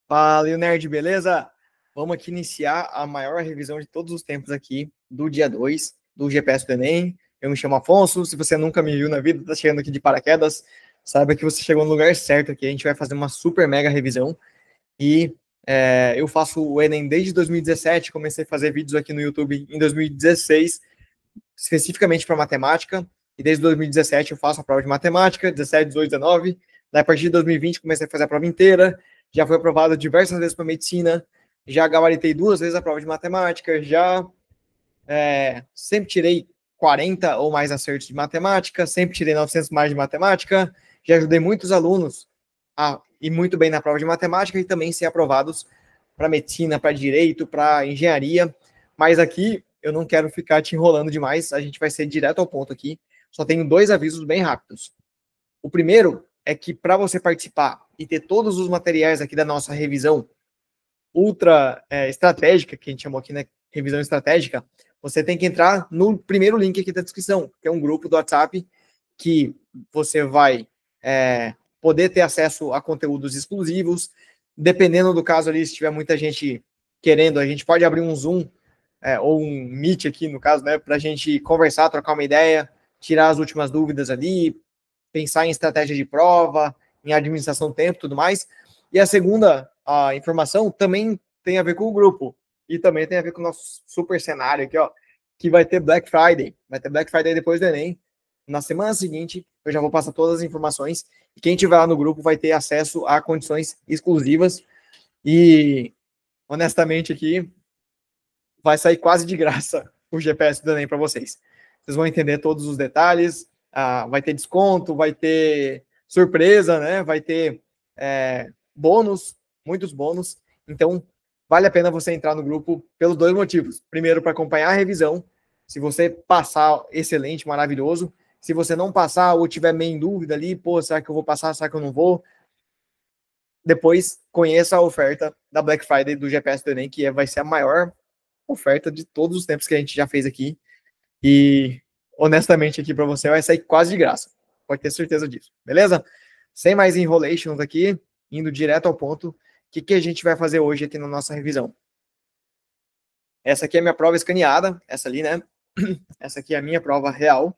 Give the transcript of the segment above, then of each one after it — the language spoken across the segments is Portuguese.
Fala, Nerd, beleza? Vamos aqui iniciar a maior revisão de todos os tempos aqui do dia 2 do GPS do Enem. Eu me chamo Afonso, se você nunca me viu na vida, tá chegando aqui de paraquedas, saiba que você chegou no lugar certo aqui. A gente vai fazer uma super mega revisão e eu faço o Enem desde 2017, comecei a fazer vídeos aqui no YouTube em 2016, especificamente para matemática, e desde 2017 eu faço a prova de matemática, 17, 18, 19, daí a partir de 2020 comecei a fazer a prova inteira, já fui aprovado diversas vezes para medicina, já gabaritei 2 vezes a prova de matemática, já sempre tirei 40 ou mais acertos de matemática, sempre tirei 900 mais de matemática, já ajudei muitos alunos a ir muito bem na prova de matemática e também ser aprovados para medicina, para direito, para engenharia, mas aqui eu não quero ficar te enrolando demais, a gente vai ser direto ao ponto aqui, só tenho 2 avisos bem rápidos. O primeiro é que para você participar e ter todos os materiais aqui da nossa revisão ultra estratégica, que a gente chamou aqui, né, revisão estratégica, você tem que entrar no primeiro link aqui da descrição, que é um grupo do WhatsApp que você vai poder ter acesso a conteúdos exclusivos. Dependendo do caso ali, se tiver muita gente querendo, a gente pode abrir um Zoom ou um Meet aqui, no caso, né, para a gente conversar, trocar uma ideia, tirar as últimas dúvidas ali, pensar em estratégia de prova, em administração do tempo e tudo mais. E a segunda informação também tem a ver com o grupo e também tem a ver com o nosso super cenário aqui, ó, que vai ter Black Friday. Vai ter Black Friday depois do Enem. Na semana seguinte, eu já vou passar todas as informações e quem tiver lá no grupo vai ter acesso a condições exclusivas e, honestamente, aqui vai sair quase de graça o GPS do Enem para vocês. Vocês vão entender todos os detalhes, vai ter desconto, vai ter surpresa, né? Vai ter bônus, muitos bônus. Então, vale a pena você entrar no grupo pelos 2 motivos. Primeiro, para acompanhar a revisão. Se você passar, excelente, maravilhoso. Se você não passar ou tiver meio em dúvida ali, pô, será que eu vou passar, será que eu não vou? Depois, conheça a oferta da Black Friday do GPS do Enem, que vai ser a maior oferta de todos os tempos que a gente já fez aqui. E, honestamente, aqui para você vai sair quase de graça. Pode ter certeza disso, beleza? Sem mais enrolations aqui, indo direto ao ponto, o que a gente vai fazer hoje aqui na nossa revisão? Essa aqui é a minha prova escaneada, essa ali, né? Essa aqui é a minha prova real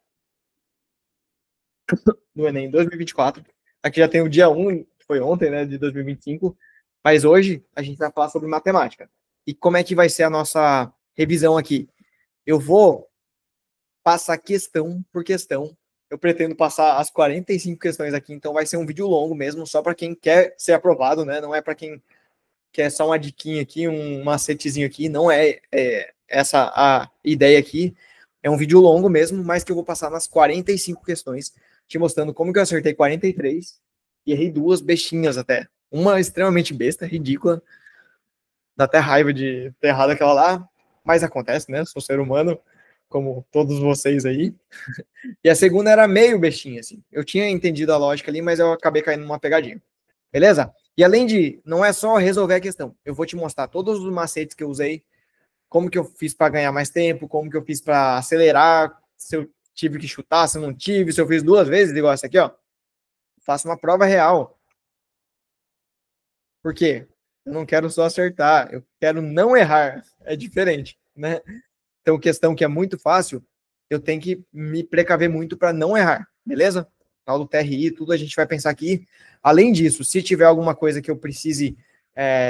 do Enem 2024. Aqui já tem o dia 1, que foi ontem, né, de 2025, mas hoje a gente vai falar sobre matemática. E como é que vai ser a nossa revisão aqui? Eu vou passar questão por questão. Eu pretendo passar as 45 questões aqui, então vai ser um vídeo longo mesmo, só para quem quer ser aprovado, né? Não é para quem quer só uma diquinha aqui, um macetezinho aqui, não essa a ideia aqui. É um vídeo longo mesmo, mas que eu vou passar nas 45 questões, te mostrando como que eu acertei 43 e errei 2 bestinhas até. Uma extremamente besta, ridícula, dá até raiva de ter errado aquela lá, mas acontece, né? Sou ser humano, como todos vocês aí. E a segunda era meio bestinha, assim. Eu tinha entendido a lógica ali, mas eu acabei caindo numa pegadinha. Beleza? E além de, não é só resolver a questão. Eu vou te mostrar todos os macetes que eu usei, como que eu fiz para ganhar mais tempo, como que eu fiz para acelerar, se eu tive que chutar, se eu não tive, se eu fiz 2 vezes, igual essa aqui, ó. Faço uma prova real. Por quê? Eu não quero só acertar, eu quero não errar. É diferente, né? Então, questão que é muito fácil, eu tenho que me precaver muito para não errar, beleza? Tal do TRI, tudo a gente vai pensar aqui. Além disso, se tiver alguma coisa que eu precise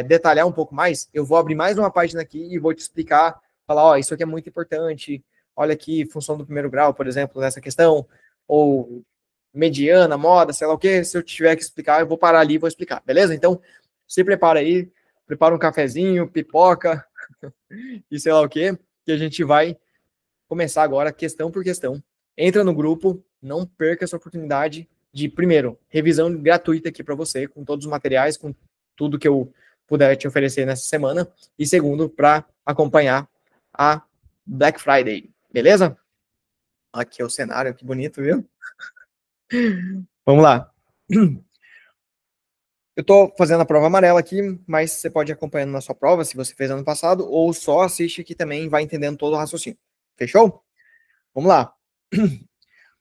detalhar um pouco mais, eu vou abrir mais uma página aqui e vou te explicar, falar, ó, isso aqui é muito importante, olha aqui, função do primeiro grau, por exemplo, nessa questão, ou mediana, moda, sei lá o que, se eu tiver que explicar, eu vou parar ali e vou explicar, beleza? Então, se prepara aí, prepara um cafezinho, pipoca e sei lá o que a gente vai começar agora, questão por questão. Entra no grupo, não perca essa oportunidade de, primeiro, revisão gratuita aqui para você, com todos os materiais, com tudo que eu puder te oferecer nessa semana. E segundo, para acompanhar a Black Friday, beleza? Aqui é o cenário, que bonito, viu? Vamos lá. Eu estou fazendo a prova amarela aqui, mas você pode ir acompanhando na sua prova, se você fez ano passado, ou só assiste aqui também, vai entendendo todo o raciocínio. Fechou? Vamos lá.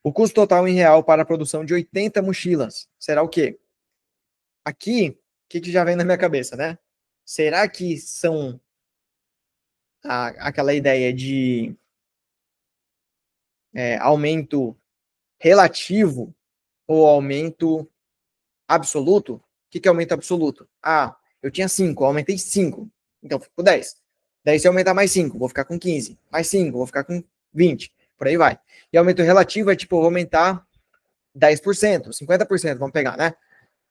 O custo total em real para a produção de 80 mochilas será o quê? Aqui, o que já vem na minha cabeça, né? será que são aquela ideia de aumento relativo ou aumento absoluto? O que é aumento absoluto? Eu tinha 5, aumentei 5, então ficou 10. Daí se eu aumentar mais 5, vou ficar com 15. Mais 5, vou ficar com 20. Por aí vai. E aumento relativo é tipo, eu vou aumentar 10%, 50%, vamos pegar, né?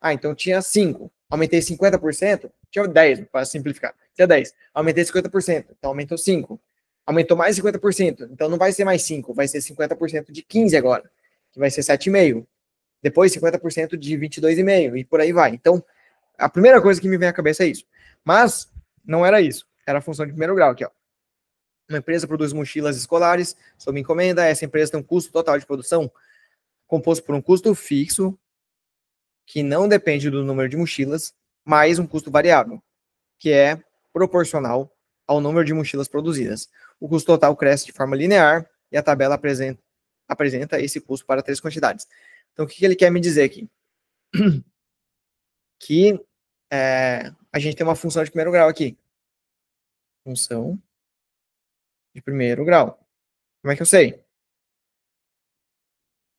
Então tinha 5, aumentei 50%, tinha 10, para simplificar. Tinha 10, aumentei 50%, então aumentou 5. Aumentou mais 50%, então não vai ser mais 5, vai ser 50% de 15 agora, que vai ser 7,5. Depois 50% de 22,5 e por aí vai. Então, a primeira coisa que me vem à cabeça é isso. Mas não era isso, era a função de primeiro grau aqui, ó. Uma empresa produz mochilas escolares sob encomenda, essa empresa tem um custo total de produção composto por um custo fixo, que não depende do número de mochilas, mais um custo variável, que é proporcional ao número de mochilas produzidas. O custo total cresce de forma linear e a tabela apresenta esse custo para 3 quantidades. Então, o que ele quer me dizer aqui? Que a gente tem uma função de primeiro grau aqui. Função de primeiro grau. Como é que eu sei?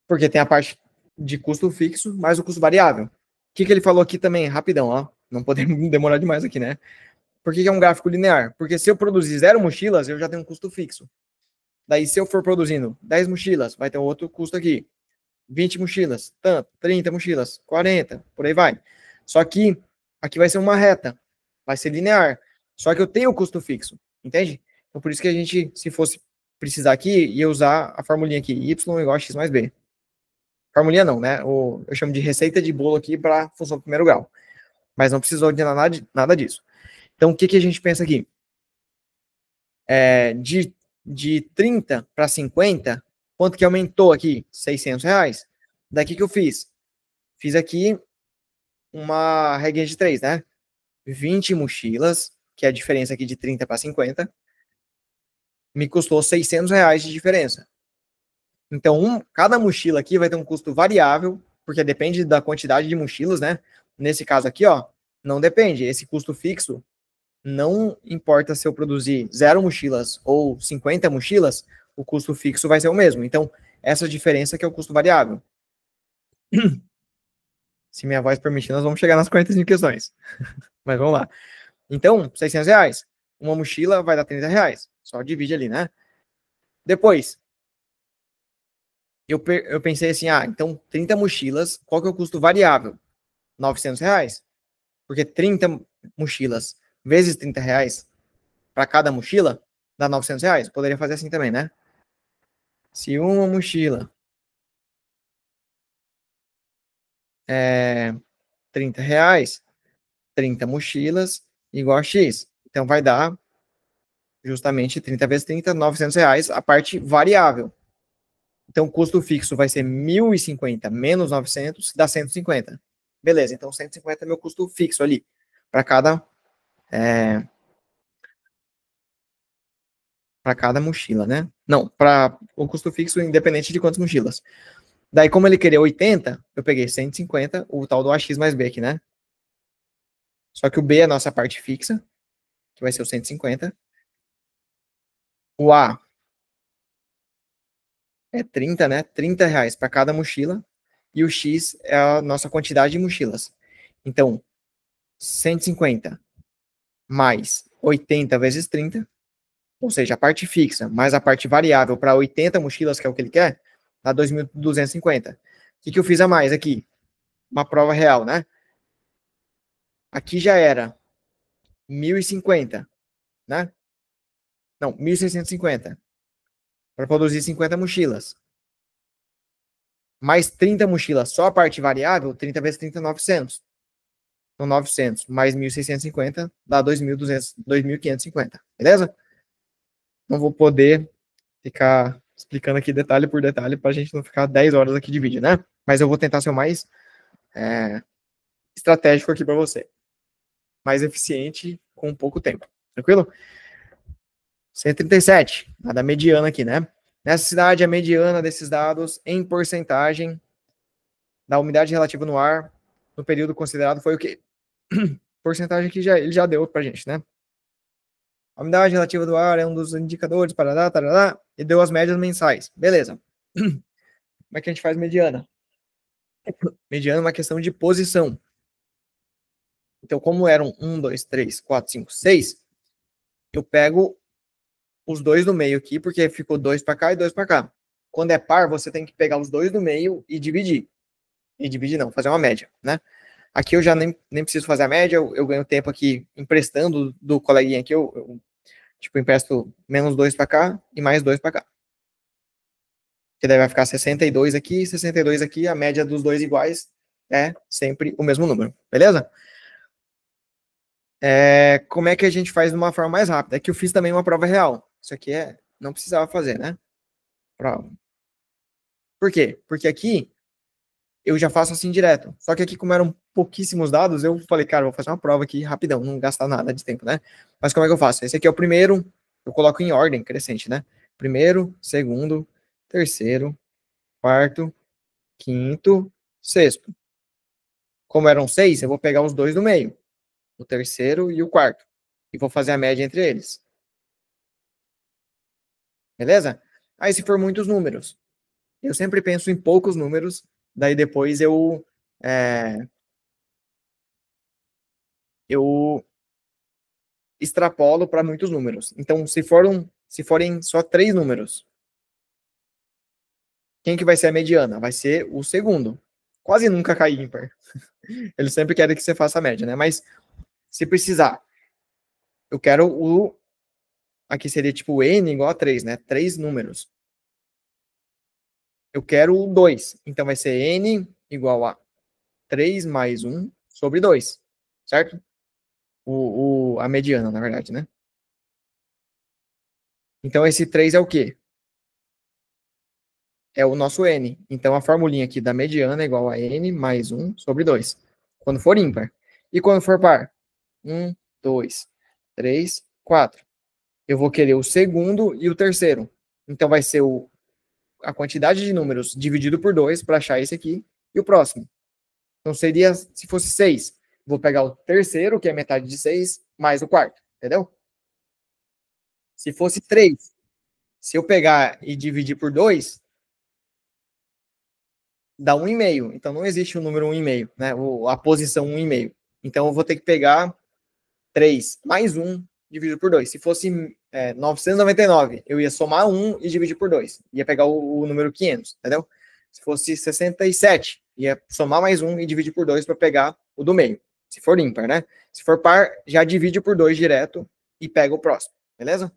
Porque tem a parte de custo fixo mais o custo variável. O que ele falou aqui também, rapidão, ó. Não podemos demorar demais aqui, né? Por que é um gráfico linear? Porque se eu produzir 0 mochilas, eu já tenho um custo fixo. Daí, se eu for produzindo 10 mochilas, vai ter outro custo aqui. 20 mochilas, tanto, 30 mochilas, 40, por aí vai. Só que aqui vai ser uma reta, vai ser linear. Só que eu tenho o custo fixo, entende? Então, por isso que a gente, se fosse precisar aqui, ia usar a formulinha aqui, y igual a x mais b. Formulinha não, né? Eu chamo de receita de bolo aqui para função do primeiro grau. Mas não precisou de nada disso. Então, o que a gente pensa aqui? De 30 para 50, quanto que aumentou aqui? R$600. Daqui que eu fiz? Fiz aqui uma regrinha de 3, né? 20 mochilas, que é a diferença aqui de 30 para 50, me custou R$600 de diferença. Então, cada mochila aqui vai ter um custo variável, porque depende da quantidade de mochilas, né? Nesse caso aqui, ó, não depende. Esse custo fixo, não importa se eu produzir 0 mochilas ou 50 mochilas, o custo fixo vai ser o mesmo. Então, essa diferença que é o custo variável. Se minha voz permitir, nós vamos chegar nas 45 questões. Mas vamos lá. Então, R$600. Uma mochila vai dar R$30. Só divide ali, né? Depois, eu pensei assim, então 30 mochilas, qual que é o custo variável? R$900. Porque 30 mochilas vezes R$30 para cada mochila dá R$900. Poderia fazer assim também, né? Se uma mochila é R$30, 30 mochilas igual a X. Então vai dar justamente 30 vezes 30, R$900, a parte variável. Então o custo fixo vai ser 1.050 menos 900, dá 150. Beleza, então 150 é meu custo fixo ali, para cada mochila, né? Não, para o custo fixo independente de quantas mochilas. Daí, como ele queria 80, eu peguei 150, o tal do AX mais B aqui, né? Só que o B é a nossa parte fixa, que vai ser o 150. O A é 30, né? R$30 para cada mochila. E o X é a nossa quantidade de mochilas. Então, 150 mais 80 vezes 30, ou seja, a parte fixa mais a parte variável para 80 mochilas, que é o que ele quer, dá 2.250. O que eu fiz a mais aqui? Uma prova real, né? Aqui já era 1.050, né? Não, 1.650 para produzir 50 mochilas. Mais 30 mochilas, só a parte variável, 30 vezes 30, 900. Então, 900 mais 1.650 dá 2.200, 2.550, beleza? Não vou poder ficar explicando aqui detalhe por detalhe para a gente não ficar 10 horas aqui de vídeo, né? Mas eu vou tentar ser o mais estratégico aqui para você. Mais eficiente com pouco tempo. Tranquilo? 137, a da mediana aqui, né? Nessa cidade, a mediana desses dados em porcentagem da umidade relativa no ar no período considerado foi o quê? porcentagem aqui ele já deu pra gente, né? A umidade relativa do ar é um dos indicadores, parará, tarará, e deu as médias mensais. Beleza. Como é que a gente faz mediana? Mediana é uma questão de posição. Então, como eram 1, 2, 3, 4, 5, 6, eu pego os dois do meio aqui, porque ficou 2 para cá e 2 para cá. Quando é par, você tem que pegar os dois do meio e dividir. E dividir não, fazer uma média, né? Aqui eu já nem preciso fazer a média, eu ganho tempo aqui emprestando do coleguinha aqui, eu tipo, empresto menos 2 para cá e mais 2 para cá. Que daí vai ficar 62 aqui, 62 aqui, a média dos dois iguais é sempre o mesmo número, beleza? Como é que a gente faz de uma forma mais rápida? É que eu fiz também uma prova real. Isso aqui não precisava fazer, né? Prova. Por quê? Porque aqui eu já faço assim direto. Só que aqui, como eram pouquíssimos dados, eu falei, cara, vou fazer uma prova aqui rapidão, não gastar nada de tempo, né? Mas como é que eu faço? Esse aqui é o primeiro, eu coloco em ordem crescente, né? Primeiro, segundo, terceiro, quarto, quinto, sexto. Como eram 6, eu vou pegar os dois do meio, o terceiro e o quarto, e vou fazer a média entre eles. Beleza? Aí, se for muitos números, eu sempre penso em poucos números, daí depois eu extrapolo para muitos números. Então, se forem só 3 números, quem que vai ser a mediana? Vai ser o segundo. Quase nunca cai ímpar. Eles sempre querem que você faça a média, né? Mas se precisar, eu quero aqui seria tipo n igual a 3, né? 3 números. Eu quero o 2. Então vai ser n igual a 3 mais 1 sobre 2. Certo? A mediana, na verdade, né? Então esse 3 é o quê? É o nosso n. Então a formulinha aqui da mediana é igual a n mais 1 sobre 2. Quando for ímpar. E quando for par? 1, 2, 3, 4. Eu vou querer o segundo e o terceiro. Então vai ser a quantidade de números dividido por 2 para achar esse aqui e o próximo. Então seria, se fosse 6, vou pegar o terceiro, que é metade de 6, mais o quarto. Entendeu? Se fosse 3, se eu pegar e dividir por 2, dá 1,5. Então não existe o número 1,5, né? A posição 1,5. Então eu vou ter que pegar 3 mais 1 dividido por 2. Se fosse 999, eu ia somar 1 e dividir por 2. Ia pegar o número 500, entendeu? Se fosse 67, ia somar mais 1 e dividir por 2 para pegar o do meio. Se for ímpar, né? Se for par, já divide por 2 direto e pega o próximo, beleza?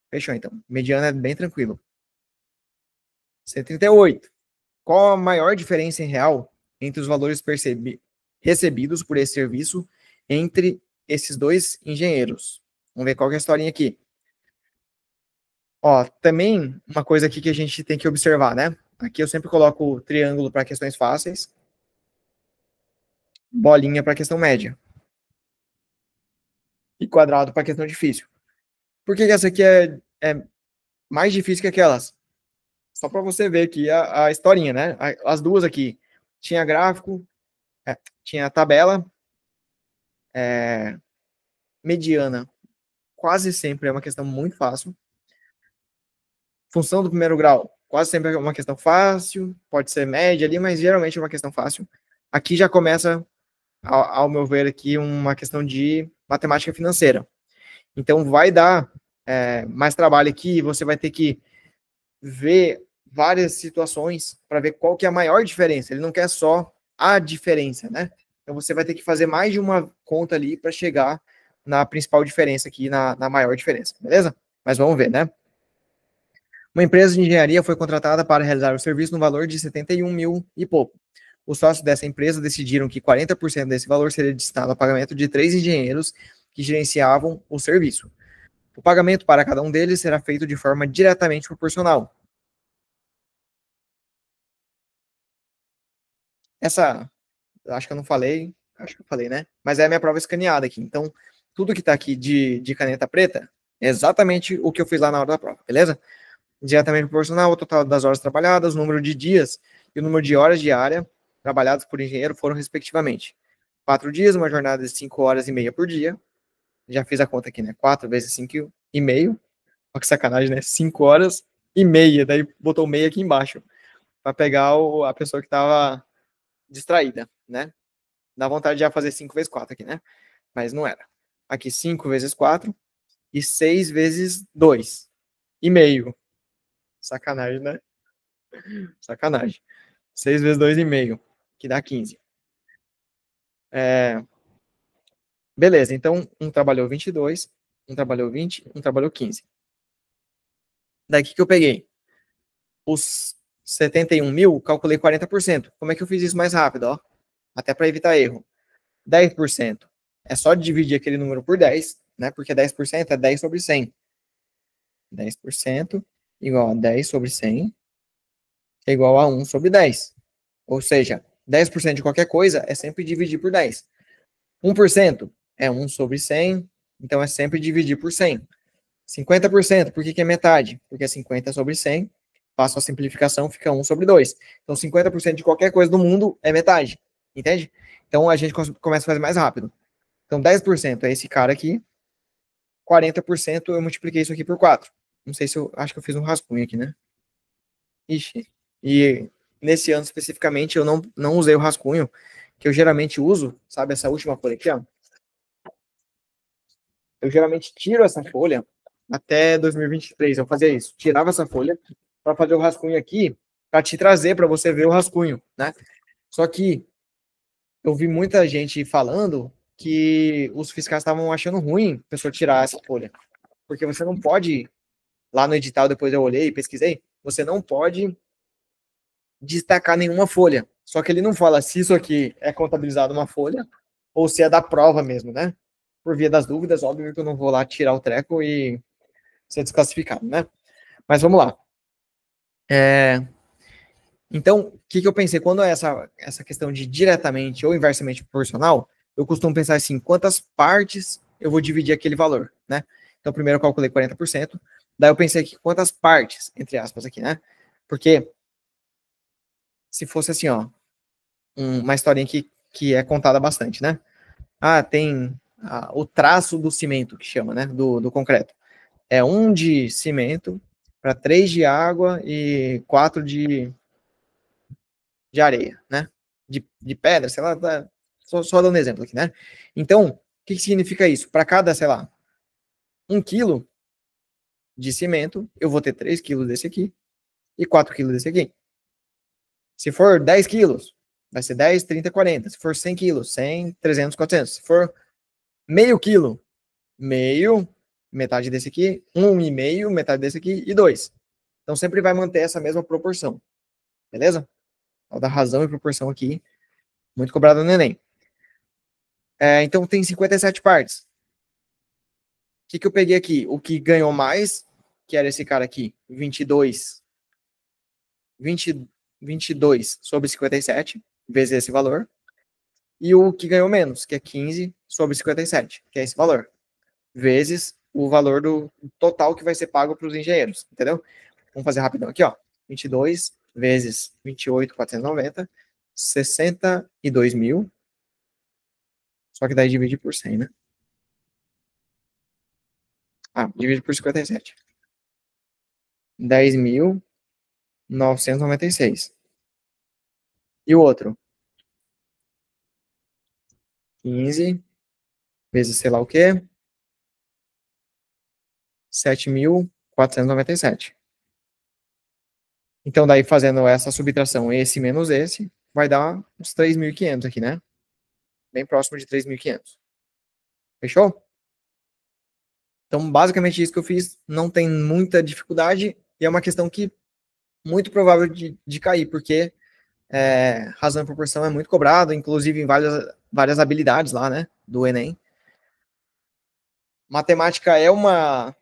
Fechou, então. Mediana é bem tranquilo. 138. Qual a maior diferença em real entre os valores recebidos por esse serviço entre esses dois engenheiros? Vamos ver qual que é a historinha aqui. Ó, também uma coisa aqui que a gente tem que observar, né? Aqui eu sempre coloco triângulo para questões fáceis, bolinha para questão média e quadrado para questão difícil. Por que essa aqui é mais difícil que aquelas? Só para você ver aqui a historinha, né? As duas aqui. Tinha gráfico, tinha tabela, mediana. Quase sempre é uma questão muito fácil. Função do primeiro grau, quase sempre é uma questão fácil, pode ser média ali, mas geralmente é uma questão fácil. Aqui já começa, ao meu ver, aqui uma questão de matemática financeira. Então vai dar mais trabalho aqui, você vai ter que ver várias situações para ver qual que é a maior diferença. Ele não quer só a diferença, né? Então você vai ter que fazer mais de uma conta ali para chegar na principal diferença aqui, na maior diferença, beleza? Mas vamos ver, né? Uma empresa de engenharia foi contratada para realizar o serviço no valor de 71 mil e pouco. Os sócios dessa empresa decidiram que 40% desse valor seria destinado ao pagamento de 3 engenheiros que gerenciavam o serviço. O pagamento para cada um deles será feito de forma diretamente proporcional. Essa, acho que eu não falei, acho que eu falei, né? Mas é a minha prova escaneada aqui. Então, tudo que está aqui de caneta preta é exatamente o que eu fiz lá na hora da prova, beleza? Diretamente proporcional ao total das horas trabalhadas, o número de dias e o número de horas diária trabalhadas por engenheiro foram respectivamente 4 dias, uma jornada de 5 horas e meia por dia. Já fiz a conta aqui, né? 4 vezes 5 e meio. Olha que sacanagem, né? 5 horas e meia. Daí botou meia aqui embaixo. Para pegar a pessoa que estava distraída, né? Dá vontade de já fazer 5 vezes 4 aqui, né? Mas não era. Aqui 5 vezes 4 e 6 vezes 2 e meio. Sacanagem, né? Sacanagem. 6 vezes 2 e meio, que dá 15. Beleza, então um trabalhou 22, um trabalhou 20, um trabalhou 15. Daqui que eu peguei os 71 mil, calculei 40%. Como é que eu fiz isso mais rápido, ó? Até para evitar erro. 10%. É só dividir aquele número por 10, né? Porque 10% é 10 sobre 100. 10% igual a 10 sobre 100 é igual a 1 sobre 10. Ou seja, 10% de qualquer coisa é sempre dividir por 10. 1% é 1 sobre 100, então é sempre dividir por 100. 50%, por que é metade? Porque é 50 sobre 100, faço a simplificação, fica 1 sobre 2. Então 50% de qualquer coisa do mundo é metade, entende? Então a gente começa a fazer mais rápido. Então 10% é esse cara aqui, 40% eu multipliquei isso aqui por 4. Não sei se eu, acho que eu fiz um rascunho aqui, né? Ixi, e nesse ano especificamente eu não usei o rascunho, que eu geralmente uso, sabe, essa última folha aqui, ó. Eu geralmente tiro essa folha até 2023, eu fazia isso. Tirava essa folha para fazer o rascunho aqui, para te trazer para você ver o rascunho, né? Só que eu vi muita gente falando que os fiscais estavam achando ruim a pessoa tirar essa folha, porque você não pode, lá no edital, depois eu olhei e pesquisei, você não pode destacar nenhuma folha. Só que ele não fala se isso aqui é contabilizado uma folha ou se é da prova mesmo, né? Por via das dúvidas, óbvio que eu não vou lá tirar o treco e ser desclassificado, né? Mas vamos lá. Então, o que eu pensei? Quando é essa questão de diretamente ou inversamente proporcional, eu costumo pensar assim, quantas partes eu vou dividir aquele valor, né? Então, primeiro eu calculei 40%, daí eu pensei aqui, quantas partes, entre aspas aqui, né? Porque se fosse assim, ó, uma historinha que é contada bastante, né? Ah, tem o traço do cimento, que chama, né? Do concreto. É 1 de cimento para 3 de água e 4 de areia, né? De pedra, sei lá, só dando um exemplo aqui, né? Então, o que significa isso? Para cada, sei lá, 1 quilo de cimento, eu vou ter 3 quilos desse aqui e 4 quilos desse aqui. Se for 10 quilos, vai ser 10, 30, 40. Se for 100 quilos, 100, 300, 400. Se for meio quilo, meio, metade desse aqui, 1,5, metade desse aqui e 2. Então sempre vai manter essa mesma proporção, beleza? Ó, da razão e proporção aqui, muito cobrado no Enem. Então tem 57 partes. O que eu peguei aqui? O que ganhou mais, que era esse cara aqui, 22 sobre 57, vezes esse valor. E o que ganhou menos, que é 15 sobre 57, que é esse valor, vezes o valor do total que vai ser pago para os engenheiros, entendeu? Vamos fazer rapidão aqui, ó. 22 vezes 28.490, 62 mil. Só que daí divide por 100, né? Divide por 57. 10.996. E o outro? 15 vezes sei lá o quê? 7.497. Então, daí fazendo essa subtração, esse menos esse, vai dar uns 3.500 aqui, né? Bem próximo de 3.500. Fechou? Então, basicamente isso que eu fiz, não tem muita dificuldade e é uma questão que muito provável de cair, porque razão e proporção é muito cobrado, inclusive em várias habilidades lá, né, do Enem. Matemática é uma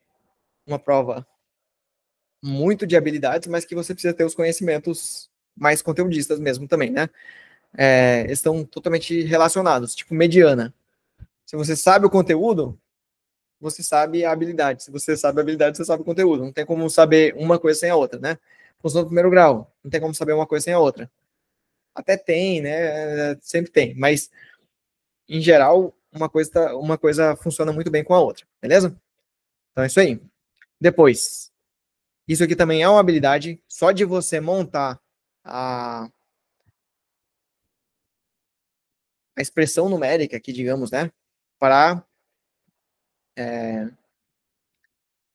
prova muito de habilidades, mas que você precisa ter os conhecimentos mais conteudistas mesmo também, né? Estão totalmente relacionados, tipo mediana. Se você sabe o conteúdo, você sabe a habilidade. Se você sabe a habilidade, você sabe o conteúdo. Não tem como saber uma coisa sem a outra, né? Função do primeiro grau, não tem como saber uma coisa sem a outra. Até tem, né? Sempre tem, mas em geral, uma coisa funciona muito bem com a outra, beleza? Então é isso aí. Depois, isso aqui também é uma habilidade, só de você montar a expressão numérica aqui, digamos, né? Para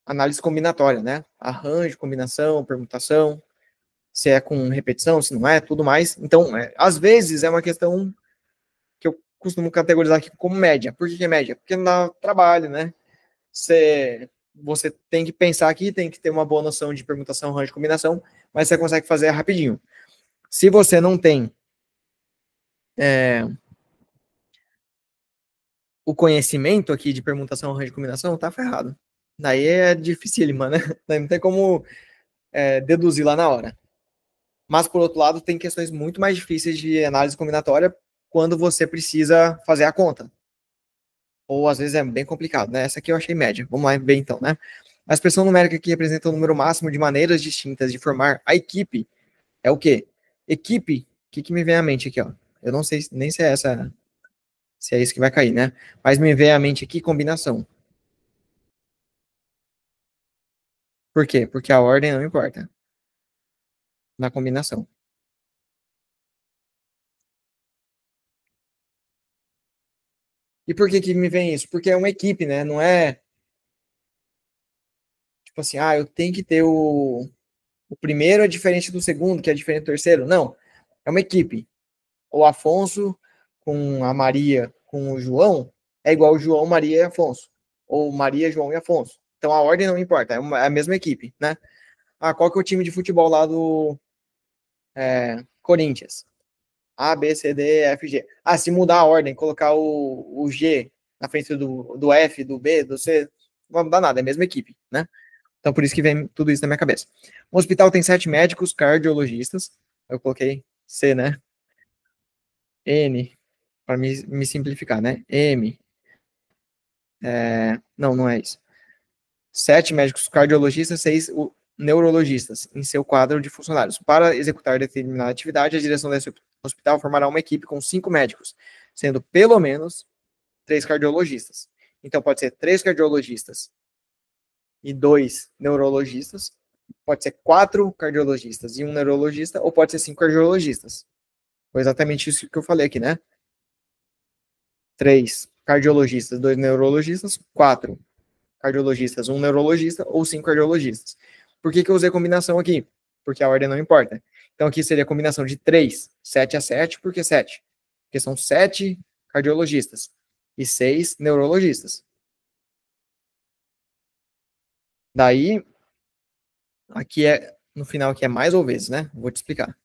análise combinatória, né? Arranjo, combinação, permutação, se é com repetição, se não é, tudo mais. Então, às vezes é uma questão que eu costumo categorizar aqui como média. Por que é média? Porque não dá trabalho, né? Você tem que pensar aqui, tem que ter uma boa noção de permutação, arranjo, combinação, mas você consegue fazer rapidinho. Se você não tem o conhecimento aqui de permutação, arranjo, combinação, tá ferrado. Daí é dificílimo, né? Daí não tem como deduzir lá na hora. Mas, por outro lado, tem questões muito mais difíceis de análise combinatória quando você precisa fazer a conta. Ou, às vezes, é bem complicado, né? Essa aqui eu achei média. Vamos lá ver, então, né? A expressão numérica que representa o número máximo de maneiras distintas de formar a equipe é o quê? Equipe, o que me vem à mente aqui, ó? Eu não sei nem se é essa, se é isso que vai cair, né? Mas me vem à mente aqui combinação. Por quê? Porque a ordem não importa na combinação. E por que me vem isso? Porque é uma equipe, né? Não é tipo assim, eu tenho que ter o primeiro é diferente do segundo, que é diferente do terceiro. Não. É uma equipe. O Afonso com a Maria com o João é igual o João, Maria e Afonso. Ou Maria, João e Afonso. Então a ordem não importa, é a mesma equipe, né? Qual que é o time de futebol lá do Corinthians? A, B, C, D, F, G. Se mudar a ordem, colocar o G na frente do F, do B, do C, não vai mudar nada, é a mesma equipe, né? Então, por isso que vem tudo isso na minha cabeça. O hospital tem 7 médicos cardiologistas. Eu coloquei C, né? N, para me simplificar, né? M. Não, não é isso. 7 médicos cardiologistas, 6 neurologistas em seu quadro de funcionários. Para executar determinada atividade, a direção desse hospital formará uma equipe com 5 médicos, sendo pelo menos 3 cardiologistas. Então, pode ser 3 cardiologistas e 2 neurologistas, pode ser 4 cardiologistas e 1 neurologista, ou pode ser 5 cardiologistas. Foi exatamente isso que eu falei aqui, né? 3 cardiologistas, 2 neurologistas, 4 cardiologistas, 1 neurologista ou 5 cardiologistas. Por que eu usei combinação aqui? Porque a ordem não importa. Então aqui seria a combinação de 3, 7 a 7, por que 7? Porque são 7 cardiologistas e 6 neurologistas. Daí, aqui no final aqui é mais ou vezes, né? Vou te explicar.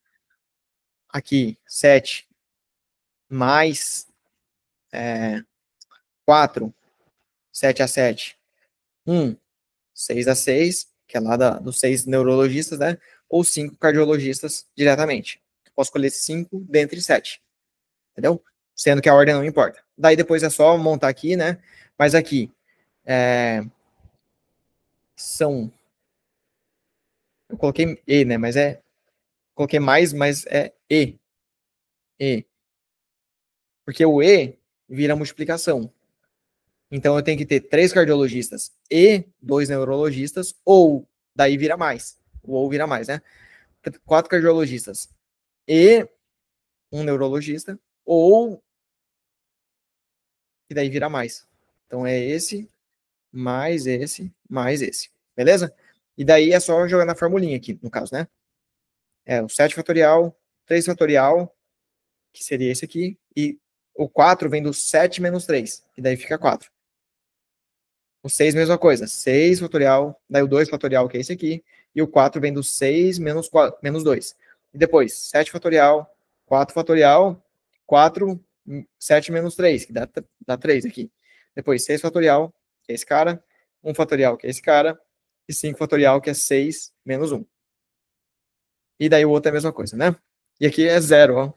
Aqui, 7 mais 4, 7 a 7, 1, 6 a 6, que é lá dos 6 neurologistas, né? Ou 5 cardiologistas diretamente. Posso escolher 5 dentre 7, entendeu? Sendo que a ordem não importa. Daí depois é só montar aqui, né? Mas aqui são. Eu coloquei E, né? Mas coloquei mais, mas é E. E. Porque o E vira multiplicação. Então eu tenho que ter 3 cardiologistas e 2 neurologistas, ou daí vira mais. O ou vira mais, né? 4 cardiologistas e 1 neurologista, ou e daí vira mais. Então é esse, mais esse, mais esse. Beleza? E daí é só jogar na formulinha aqui, no caso, né? É o 7 fatorial, 3 fatorial, que seria esse aqui, e o 4 vem do 7 menos 3, e daí fica 4. O 6, mesma coisa. 6 fatorial, daí o 2 fatorial, que é esse aqui, e o 4 vem do 6 menos 2. E depois, 7 fatorial, 4 fatorial, 4, 7 menos 3, que dá 3 aqui. Depois, 6 fatorial, que é esse cara, 1 fatorial, que é esse cara, e 5 fatorial, que é 6 menos 1. E daí o outro é a mesma coisa, né? E aqui é 0, ó.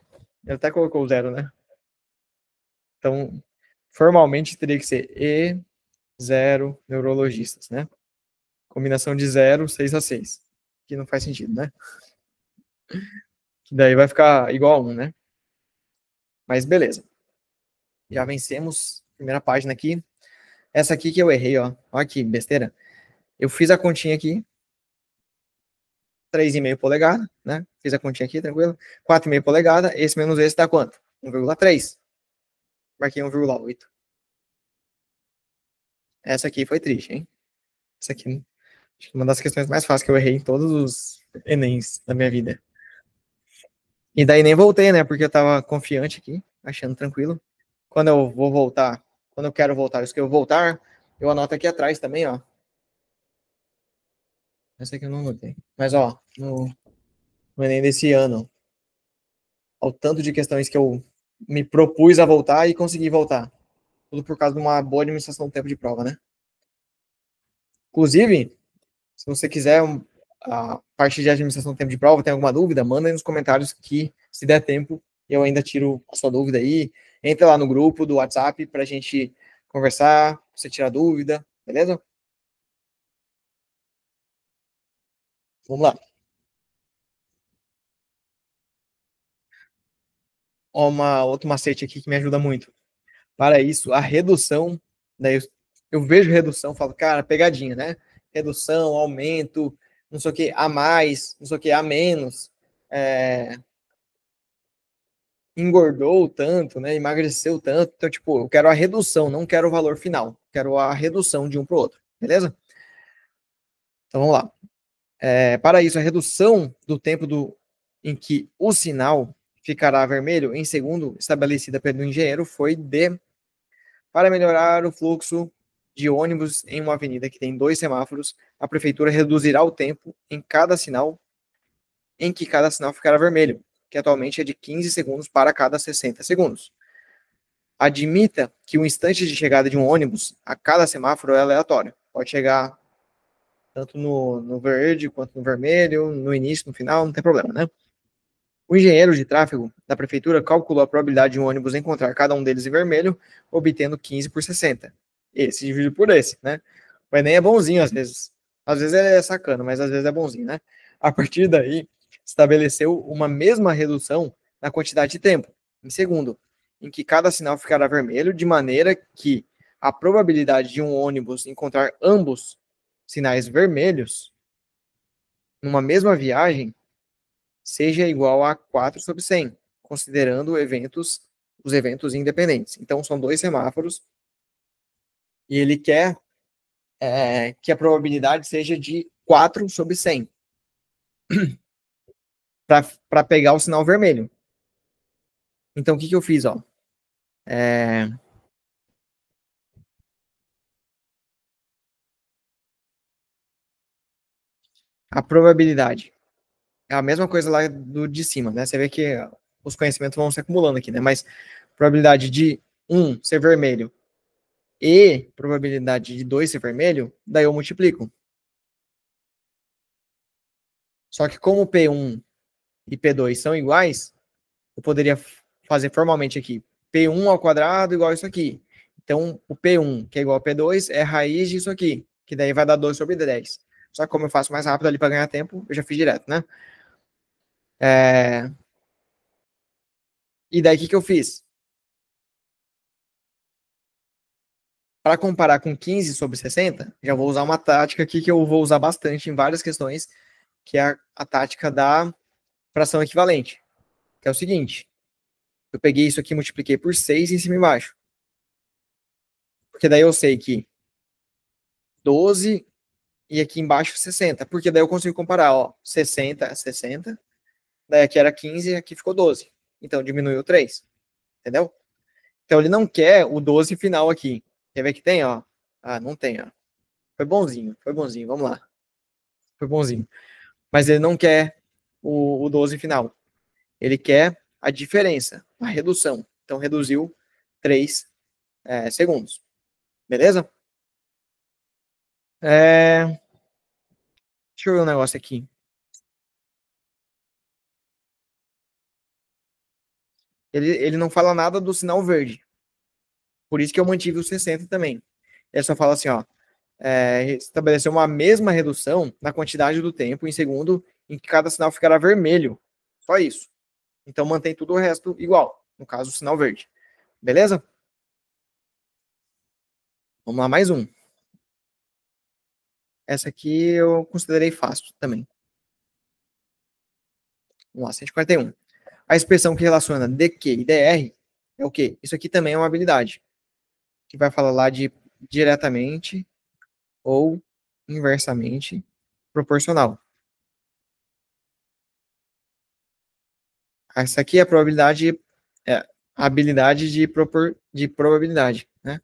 Ele até colocou o 0, né? Então, formalmente teria que ser E, 0 neurologistas, né? Combinação de 0, 6 a 6. Que não faz sentido, né? Que daí vai ficar igual a 1, né? Mas beleza. Já vencemos. Primeira página aqui. Essa aqui que eu errei, ó. Olha que besteira. Eu fiz a continha aqui. 3,5 polegada, né? Fiz a continha aqui, tranquilo. 4,5 polegada. Esse menos esse dá quanto? 1,3. Marquei 1,8. Essa aqui foi triste, hein? Essa aqui, acho que uma das questões mais fáceis que eu errei em todos os Enems da minha vida. E daí nem voltei, né? Porque eu tava confiante aqui, achando tranquilo. Quando eu vou voltar, quando eu quero voltar, eu escrevo voltar, eu anoto aqui atrás também, ó. Essa aqui eu não anotei. Mas, ó, no Enem desse ano, ao tanto de questões que eu me propus a voltar e consegui voltar. Tudo por causa de uma boa administração do tempo de prova, né? Inclusive, se você quiser a parte de administração do tempo de prova, tem alguma dúvida, manda aí nos comentários que, se der tempo, eu ainda tiro a sua dúvida aí. Entra lá no grupo do WhatsApp pra gente conversar, você tirar dúvida, beleza? Vamos lá. Ó, outro macete aqui que me ajuda muito. Para isso, a redução, daí eu vejo redução, falo, cara, pegadinha, né? Redução, aumento, não sei o que, a mais, não sei o que, a menos. É, engordou tanto, né? Emagreceu tanto. Então, tipo, eu quero a redução, não quero o valor final. Quero a redução de um para o outro. Beleza? Então vamos lá. Para isso, a redução do tempo em que o sinal ficará vermelho em segundo, estabelecida pelo engenheiro, foi de para melhorar o fluxo de ônibus em uma avenida que tem 2 semáforos, a prefeitura reduzirá o tempo em que cada sinal ficará vermelho, que atualmente é de 15 segundos para cada 60 segundos. Admita que o instante de chegada de um ônibus a cada semáforo é aleatório. Pode chegar tanto no verde quanto no vermelho, no início, no final, não tem problema, né? O engenheiro de tráfego da prefeitura calculou a probabilidade de um ônibus encontrar cada um deles em vermelho, obtendo 15 por 60. Esse divide por esse, né? O Enem é bonzinho às vezes. Às vezes é sacana, mas às vezes é bonzinho, né? A partir daí, estabeleceu uma mesma redução na quantidade de tempo, em segundo, em que cada sinal ficará vermelho, de maneira que a probabilidade de um ônibus encontrar ambos sinais vermelhos numa mesma viagem seja igual a 4 sobre 100, considerando os eventos independentes. Então, são 2 semáforos e ele quer que a probabilidade seja de 4 sobre 100 para pegar o sinal vermelho. Então, o que eu fiz? Ó? A probabilidade é a mesma coisa lá do de cima, né? Você vê que os conhecimentos vão se acumulando aqui, né? Mas probabilidade de 1 ser vermelho e probabilidade de 2 ser vermelho, daí eu multiplico. Só que como P1 e P2 são iguais, eu poderia fazer formalmente aqui P1 ao quadrado igual a isso aqui. Então, o P1, que é igual a P2, é raiz disso aqui, que daí vai dar 2 sobre 10. Só que como eu faço mais rápido ali para ganhar tempo, eu já fiz direto, né? E daí, o que eu fiz? Para comparar com 15 sobre 60, já vou usar uma tática aqui que eu vou usar bastante em várias questões, que é a tática da fração equivalente. Que é o seguinte, eu peguei isso aqui e multipliquei por 6 em cima e embaixo. Porque daí eu sei que 12 e aqui embaixo 60, porque daí eu consigo comparar, ó, 60 é 60, daí aqui era 15 e aqui ficou 12. Então diminuiu 3, entendeu? Então ele não quer o 12 final aqui. Quer ver que tem, ó? Ah, não tem, ó. Foi bonzinho, vamos lá. Foi bonzinho. Mas ele não quer o 12 final. Ele quer a diferença, a redução. Então reduziu 3 segundos. Beleza? Deixa eu ver um negócio aqui. Ele não fala nada do sinal verde. Por isso que eu mantive o 60 também. Ele só fala assim, ó, estabeleceu uma mesma redução na quantidade do tempo em segundo em que cada sinal ficará vermelho. Só isso. Então mantém tudo o resto igual. No caso, o sinal verde. Beleza? Vamos lá, mais um. Essa aqui eu considerei fácil também. Vamos lá, 141. A expressão que relaciona dq e dr é o quê? Isso aqui também é uma habilidade, que vai falar lá de diretamente ou inversamente proporcional. Essa aqui é a probabilidade, é, a habilidade de probabilidade, né?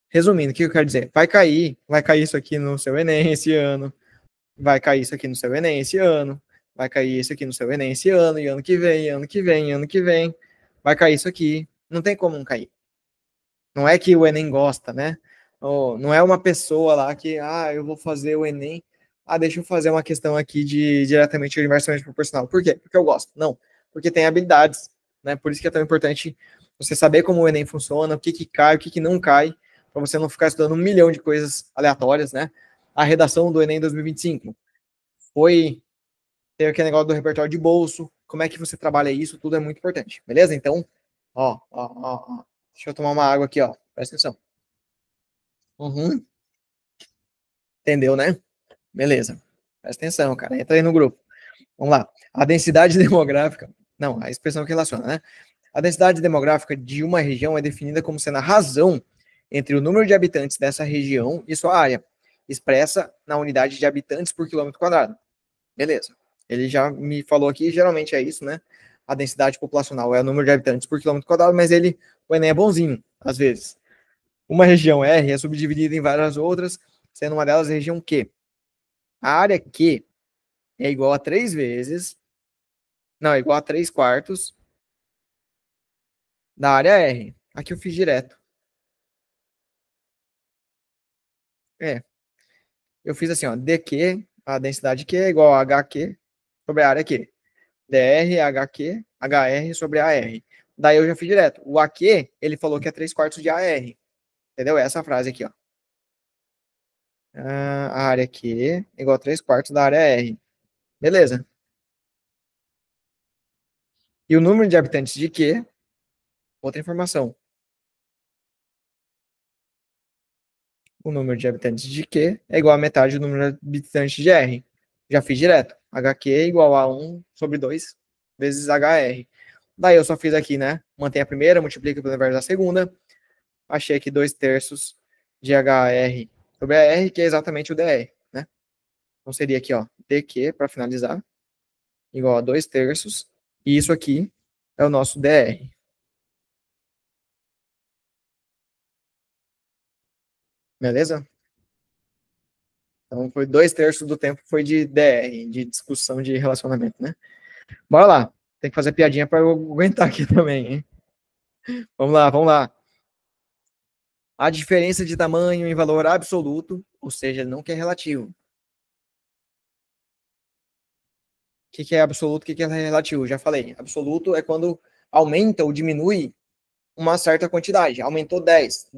Resumindo, o que eu quero dizer? Vai cair isso aqui no seu Enem esse ano, vai cair isso aqui no seu Enem esse ano, vai cair isso aqui no seu Enem esse ano, e ano que vem, ano que vem, ano que vem, vai cair isso aqui. Não tem como não cair. Não é que o Enem gosta, né? Ou não é uma pessoa lá que, eu vou fazer o Enem, deixa eu fazer uma questão aqui de diretamente ou inversamente proporcional. Por quê? Porque eu gosto. Não, porque tem habilidades, né? Por isso que é tão importante você saber como o Enem funciona, o que que cai, o que que não cai, para você não ficar estudando um milhão de coisas aleatórias, né? A redação do Enem 2025 foi ter aquele negócio do repertório de bolso, como é que você trabalha isso, tudo é muito importante, beleza? Então, ó. Deixa eu tomar uma água aqui, ó. Presta atenção. Uhum. Entendeu, né? Beleza. Presta atenção, cara. Entra aí no grupo. Vamos lá. A densidade demográfica. Não, a expressão que relaciona, né? A densidade demográfica de uma região é definida como sendo a razão entre o número de habitantes dessa região e sua área, expressa na unidade de habitantes por quilômetro quadrado. Beleza. Ele já me falou aqui, geralmente é isso, né? A densidade populacional é o número de habitantes por quilômetro quadrado, mas o Enem é bonzinho, às vezes. Uma região R é subdividida em várias outras, sendo uma delas a região Q. A área Q é igual a 3 vezes, não, é igual a 3 quartos da área R. Aqui eu fiz direto. É, eu fiz assim, ó, dQ, a densidade Q é igual a HQ sobre a área Q. DR é HQ, HR sobre AR. Daí eu já fiz direto. O AQ, ele falou que é 3 quartos de AR. Entendeu? É essa frase aqui, ó. A área Q é igual a 3 quartos da área R. Beleza. E o número de habitantes de Q, outra informação. O número de habitantes de Q é igual a metade do número de habitantes de R. Já fiz direto. HQ é igual a 1 sobre 2 vezes HR. Daí eu só fiz aqui, né? Mantém a primeira, multiplica pelo inverso da segunda. Achei aqui 2 terços de HR sobre a R, que é exatamente o DR, né? Então seria aqui, ó, DQ, para finalizar, igual a 2 terços. E isso aqui é o nosso DR. Beleza? Então foi 2 terços do tempo foi de DR, de discussão de relacionamento, né? Bora lá. Tem que fazer piadinha para eu aguentar aqui também, hein? Vamos lá, vamos lá. A diferença de tamanho em valor absoluto, ou seja, não que é relativo. O que é absoluto, o que é relativo? Já falei. Absoluto é quando aumenta ou diminui uma certa quantidade. Aumentou 10.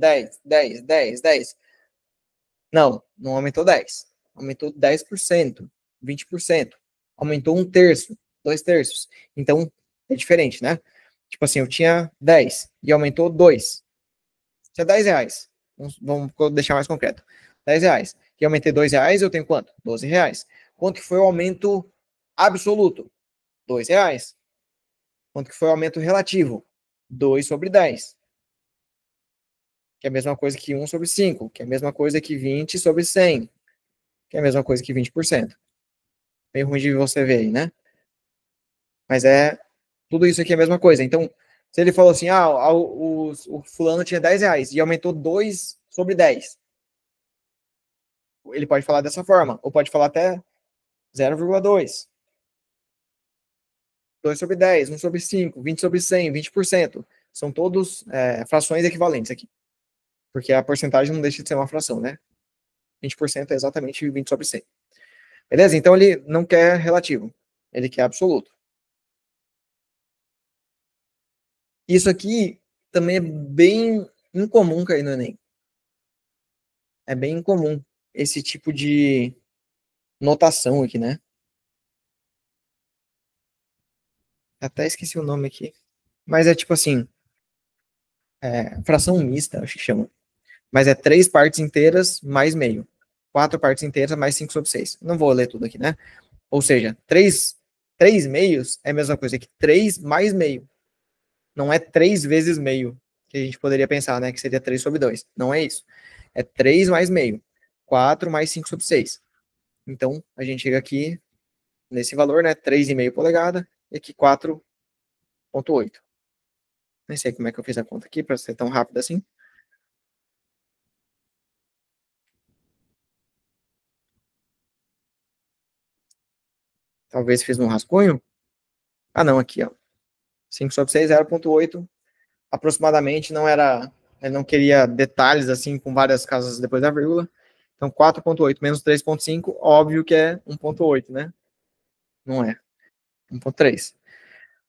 Não, não aumentou 10. Aumentou 10%, 20%. Aumentou um terço, 2 terços. Então, é diferente, né? Tipo assim, eu tinha 10 e aumentou 2. Tinha R$ 10. Vamos deixar mais concreto. R$ 10. E aumentei R$ 2, eu tenho quanto? R$ 12. Quanto que foi o aumento absoluto? R$ 2. Quanto que foi o aumento relativo? 2 sobre 10. Que é a mesma coisa que 1 sobre 5. Que é a mesma coisa que 20 sobre 100. Que é a mesma coisa que 20%. Bem ruim de você ver aí, né? Mas é tudo isso aqui é a mesma coisa. Então, se ele falou assim, o fulano tinha R$ 10 e aumentou 2 sobre 10, ele pode falar dessa forma, ou pode falar até 0,2, 2 sobre 10, 1 sobre 5, 20 sobre 100, 20%. São todos frações equivalentes aqui, porque a porcentagem não deixa de ser uma fração, né? 20% é exatamente 20 sobre 100. Beleza? Então ele não quer relativo, ele quer absoluto. Isso aqui também é bem incomum cair no Enem. É bem incomum esse tipo de notação aqui, né? Até esqueci o nome aqui. Mas é tipo assim, fração mista, acho que chama. Mas é 3 partes inteiras mais meio. 4 partes inteiras mais 5/6. Não vou ler tudo aqui, né? Ou seja, 3 meios é a mesma coisa que 3 mais meio. Não é 3 vezes meio, que a gente poderia pensar, né? Que seria 3/2. Não é isso. É 3 mais meio. 4 mais 5/6. Então, a gente chega aqui nesse valor, né? 3,5 polegada e aqui 4,8. Nem sei como é que eu fiz a conta aqui para ser tão rápido assim. Talvez fiz no rascunho. Ah, não, aqui, ó. 5/6, 0,8. Aproximadamente, não era... Ele não queria detalhes, assim, com várias casas depois da vírgula. Então, 4,8 menos 3,5, óbvio que é 1,8, né? Não é. 1,3.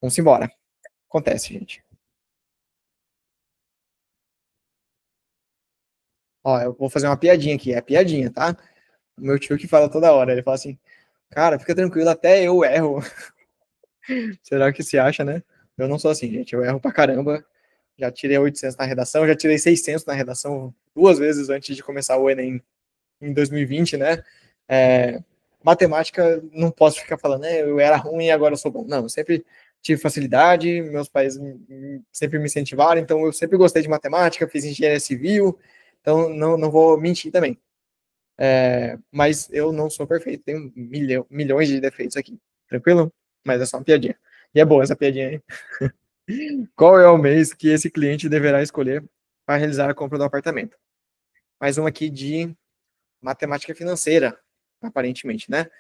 Vamos embora. Acontece, gente. Ó, eu vou fazer uma piadinha aqui. É piadinha, tá? O meu tio que fala toda hora. Ele fala assim, cara, fica tranquilo, até eu erro. Será que se acha, né? Eu não sou assim, gente. Eu erro pra caramba. Já tirei 800 na redação, já tirei 600 na redação 2 vezes antes de começar o Enem em 2020, né? Matemática, não posso ficar falando, né? Eu era ruim e agora eu sou bom. Não, eu sempre tive facilidade, meus pais sempre me incentivaram, então eu sempre gostei de matemática, fiz engenharia civil, então não vou mentir também. Mas eu não sou perfeito, tenho milhões de defeitos aqui, tranquilo? Mas é só uma piadinha. E é boa essa piadinha aí. Qual é o mês que esse cliente deverá escolher para realizar a compra do apartamento? Mais uma aqui de matemática financeira, aparentemente, né?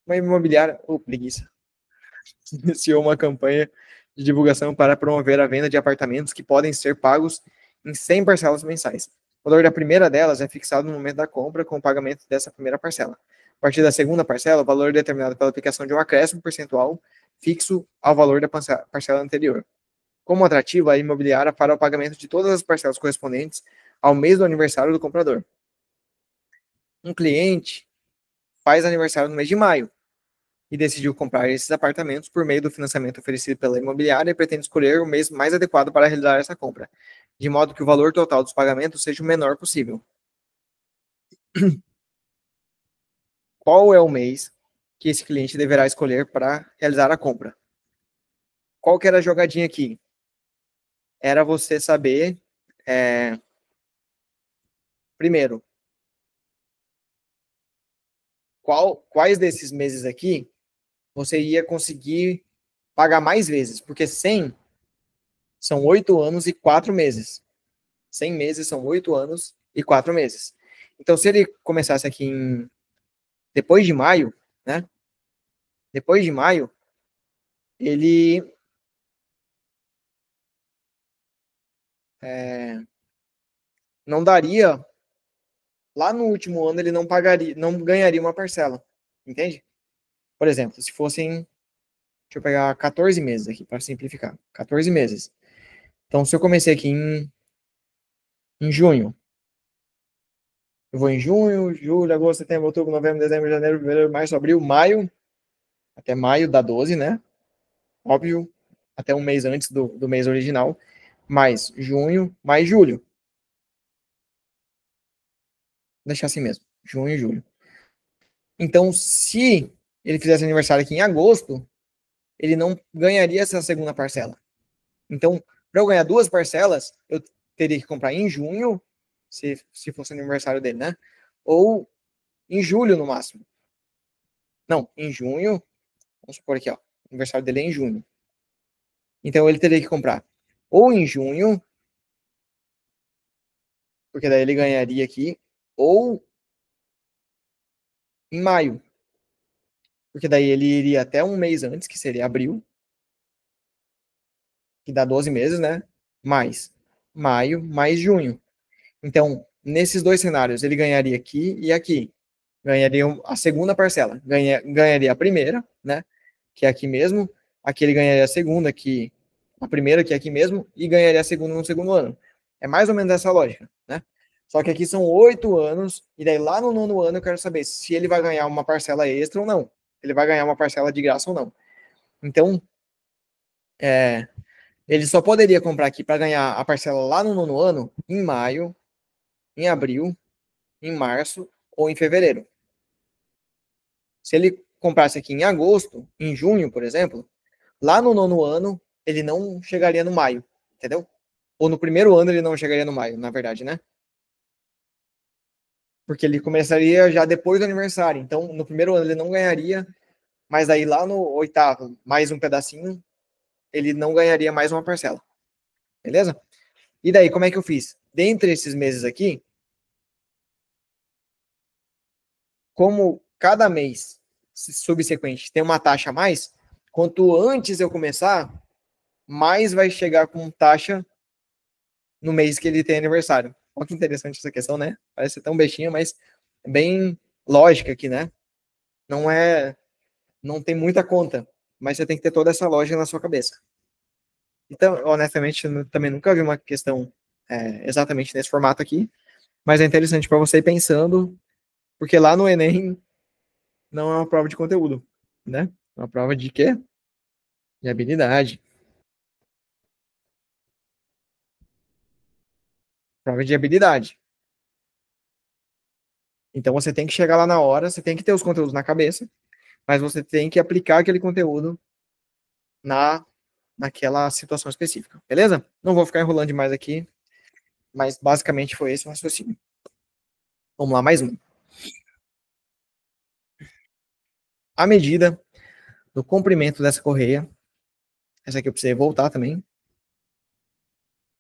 Uma imobiliária, preguiça, iniciou uma campanha de divulgação para promover a venda de apartamentos que podem ser pagos em 100 parcelas mensais. O valor da primeira delas é fixado no momento da compra com o pagamento dessa primeira parcela. A partir da segunda parcela, o valor é determinado pela aplicação de um acréscimo percentual fixo ao valor da parcela anterior. Como atrativo, a imobiliária para o pagamento de todas as parcelas correspondentes ao mês do aniversário do comprador. Um cliente faz aniversário no mês de maio e decidiu comprar esses apartamentos por meio do financiamento oferecido pela imobiliária e pretende escolher o mês mais adequado para realizar essa compra, de modo que o valor total dos pagamentos seja o menor possível. Qual é o mês que esse cliente deverá escolher para realizar a compra? Qual que era a jogadinha aqui? Era você saber, primeiro, quais desses meses aqui você ia conseguir pagar mais vezes, porque 100 são 8 anos e 4 meses. 100 meses são 8 anos e 4 meses. Então, se ele começasse aqui depois de maio, né? Depois de maio, ele não daria, lá no último ano ele não pagaria, não ganharia uma parcela, entende? Por exemplo, se fossem, deixa eu pegar 14 meses aqui para simplificar, 14 meses. Então, se eu comecei aqui em junho, eu vou em junho, julho, agosto, setembro, outubro, novembro, dezembro, janeiro, fevereiro, março, abril, maio, até maio dá 12, né? Óbvio, até um mês antes do mês original, mais junho, mais julho. Vou deixar assim mesmo, junho e julho. Então, se ele fizesse aniversário aqui em agosto, ele não ganharia essa segunda parcela. Então, para eu ganhar 2 parcelas, eu teria que comprar em junho, se fosse aniversário dele, né? Ou em julho, no máximo. Não, em junho, vamos supor aqui, ó, o aniversário dele é em junho. Então, ele teria que comprar ou em junho, porque daí ele ganharia aqui, ou em maio, porque daí ele iria até um mês antes, que seria abril, que dá 12 meses, né? Mais maio, mais junho. Então, nesses dois cenários, ele ganharia aqui e aqui. Ganharia a segunda parcela. Ganharia a primeira, né? Que é aqui mesmo. Aqui ele ganharia a segunda, que a primeira, que é aqui mesmo, e ganharia a segunda no segundo ano. É mais ou menos essa lógica, né? Só que aqui são 8 anos, e daí lá no nono ano eu quero saber se ele vai ganhar uma parcela extra ou não. Ele vai ganhar uma parcela de graça ou não. Então, Ele só poderia comprar aqui para ganhar a parcela lá no nono ano, em maio, em abril, em março ou em fevereiro. Se ele comprasse aqui em agosto, em junho, por exemplo, lá no nono ano, ele não chegaria no maio, entendeu? Ou no primeiro ano ele não chegaria no maio, na verdade, né? Porque ele começaria já depois do aniversário. Então, no primeiro ano ele não ganharia, mas aí lá no oitavo, mais um pedacinho, ele não ganharia mais uma parcela. Beleza? E daí, como é que eu fiz? Dentre esses meses aqui, como cada mês subsequente tem uma taxa a mais, quanto antes eu começar, mais vai chegar com taxa no mês que ele tem aniversário. Olha que interessante essa questão, né? Parece tão bestinha, mas é bem lógica aqui, né? Não é, não tem muita conta, mas você tem que ter toda essa lógica na sua cabeça. Então, honestamente, eu também nunca vi uma questão exatamente nesse formato aqui, mas é interessante para você ir pensando, porque lá no Enem não é uma prova de conteúdo, né? É uma prova de quê? De habilidade. Prova de habilidade. Então você tem que chegar lá na hora, você tem que ter os conteúdos na cabeça, mas você tem que aplicar aquele conteúdo na naquela situação específica, beleza? Não vou ficar enrolando demais aqui, mas basicamente foi esse o raciocínio. Vamos lá, mais um. A medida do comprimento dessa correia, essa aqui eu precisei voltar também.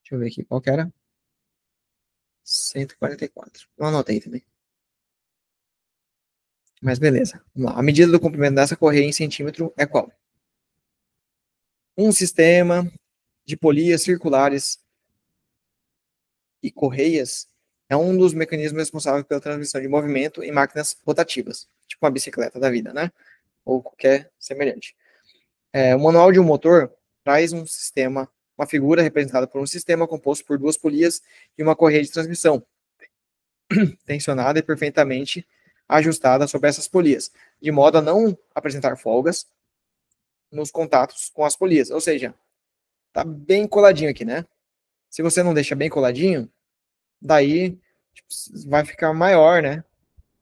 Deixa eu ver aqui qual que era. 144. Não anotei também. Mas beleza. Vamos lá. A medida do comprimento dessa correia em centímetro é qual? Um sistema de polias circulares e correias é um dos mecanismos responsáveis pela transmissão de movimento em máquinas rotativas, tipo uma bicicleta da vida, né? Ou qualquer semelhante. O manual de um motor traz um sistema, uma figura representada por um sistema composto por duas polias e uma correia de transmissão, tensionada e perfeitamente ajustada sobre essas polias, de modo a não apresentar folgas nos contatos com as polias. Ou seja, tá bem coladinho aqui, né? Se você não deixa bem coladinho, daí tipo, vai ficar maior, né?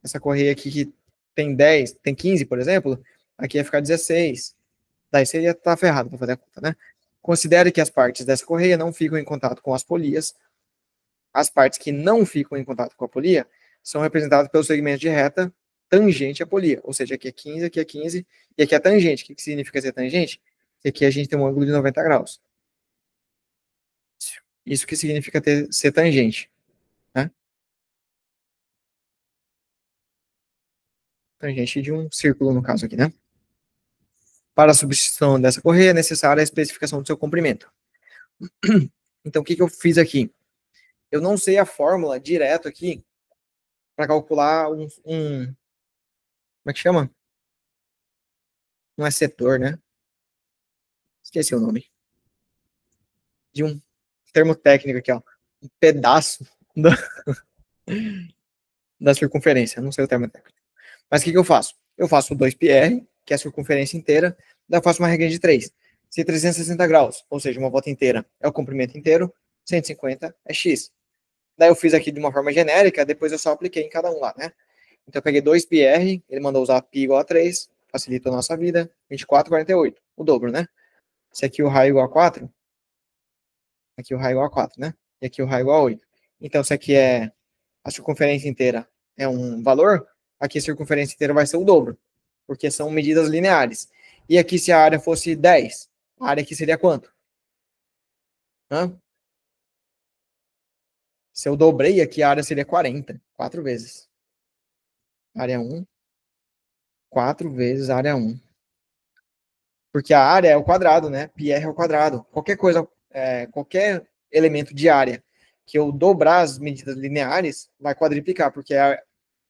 Essa correia aqui que tem 10, tem 15, por exemplo, aqui ia ficar 16. Daí você ia estar ferrado para fazer a conta, né? Considere que as partes dessa correia não ficam em contato com as polias. As partes que não ficam em contato com a polia são representadas pelo segmento de reta tangente à polia. Ou seja, aqui é 15 e aqui é tangente. O que significa ser tangente? Aqui a gente tem um ângulo de 90 graus. Isso que significa ser tangente. Né? Tangente de um círculo, no caso aqui, né? Para a substituição dessa correia é necessária a especificação do seu comprimento. Então, o que eu fiz aqui? Eu não sei a fórmula direto aqui para calcular como é que chama? Não é setor, né? Esqueci o nome. De um termo técnico aqui, ó. Um pedaço da, da circunferência. Não sei o termo técnico. Mas o que eu faço? Eu faço 2πr, que é a circunferência inteira, daí eu faço uma regra de 3. Se 360 graus, ou seja, uma volta inteira, é o comprimento inteiro, 150 é x. Daí eu fiz aqui de uma forma genérica, depois eu só apliquei em cada um lá, né? Então eu peguei 2πr, ele mandou usar π igual a 3, facilitou a nossa vida, 24, 48, o dobro, né? Se aqui o raio igual a 4, aqui o raio igual a 4, né? E aqui o raio igual a 8. Então se aqui é a circunferência inteira é um valor, aqui a circunferência inteira vai ser o dobro, porque são medidas lineares. E aqui se a área fosse 10, a área aqui seria quanto? Hã? Se eu dobrei aqui, a área seria 40, 4 vezes. Área 1, 4 vezes área 1. Porque a área é o quadrado, né? πr é o quadrado. Qualquer coisa, qualquer elemento de área que eu dobrar as medidas lineares, vai quadriplicar, porque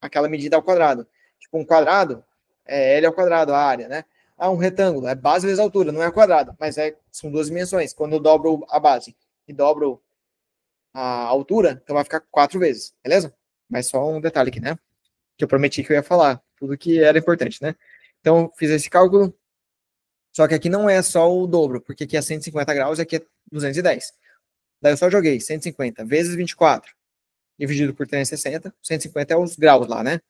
aquela medida ao quadrado. Tipo, um quadrado, L ao quadrado, a área, né? Um retângulo, é base vezes altura, não é quadrado, mas são duas dimensões. Quando eu dobro a base e dobro a altura, então vai ficar 4 vezes, beleza? Mas só um detalhe aqui, né? Que eu prometi que eu ia falar, tudo que era importante, né? Então, fiz esse cálculo, Só que aqui não é só o dobro, porque aqui é 150 graus e aqui é 210. Daí eu só joguei 150 vezes 24, dividido por 360. 150 é os graus lá, né?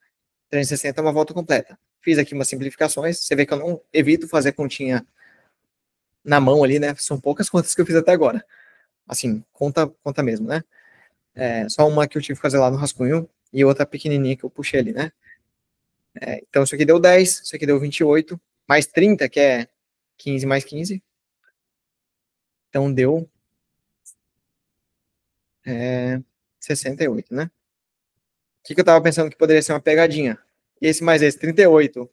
360 é uma volta completa. Fiz aqui umas simplificações. Você vê que eu não evito fazer continha na mão ali, né? São poucas contas que eu fiz até agora. Assim, conta mesmo, né? É, só uma que eu tive que fazer lá no rascunho e outra pequenininha que eu puxei ali, né? É, então, isso aqui deu 10, isso aqui deu 28, mais 30, que é 15 mais 15. Então, deu 68, né? O que eu tava pensando que poderia ser uma pegadinha? Esse mais esse, 38,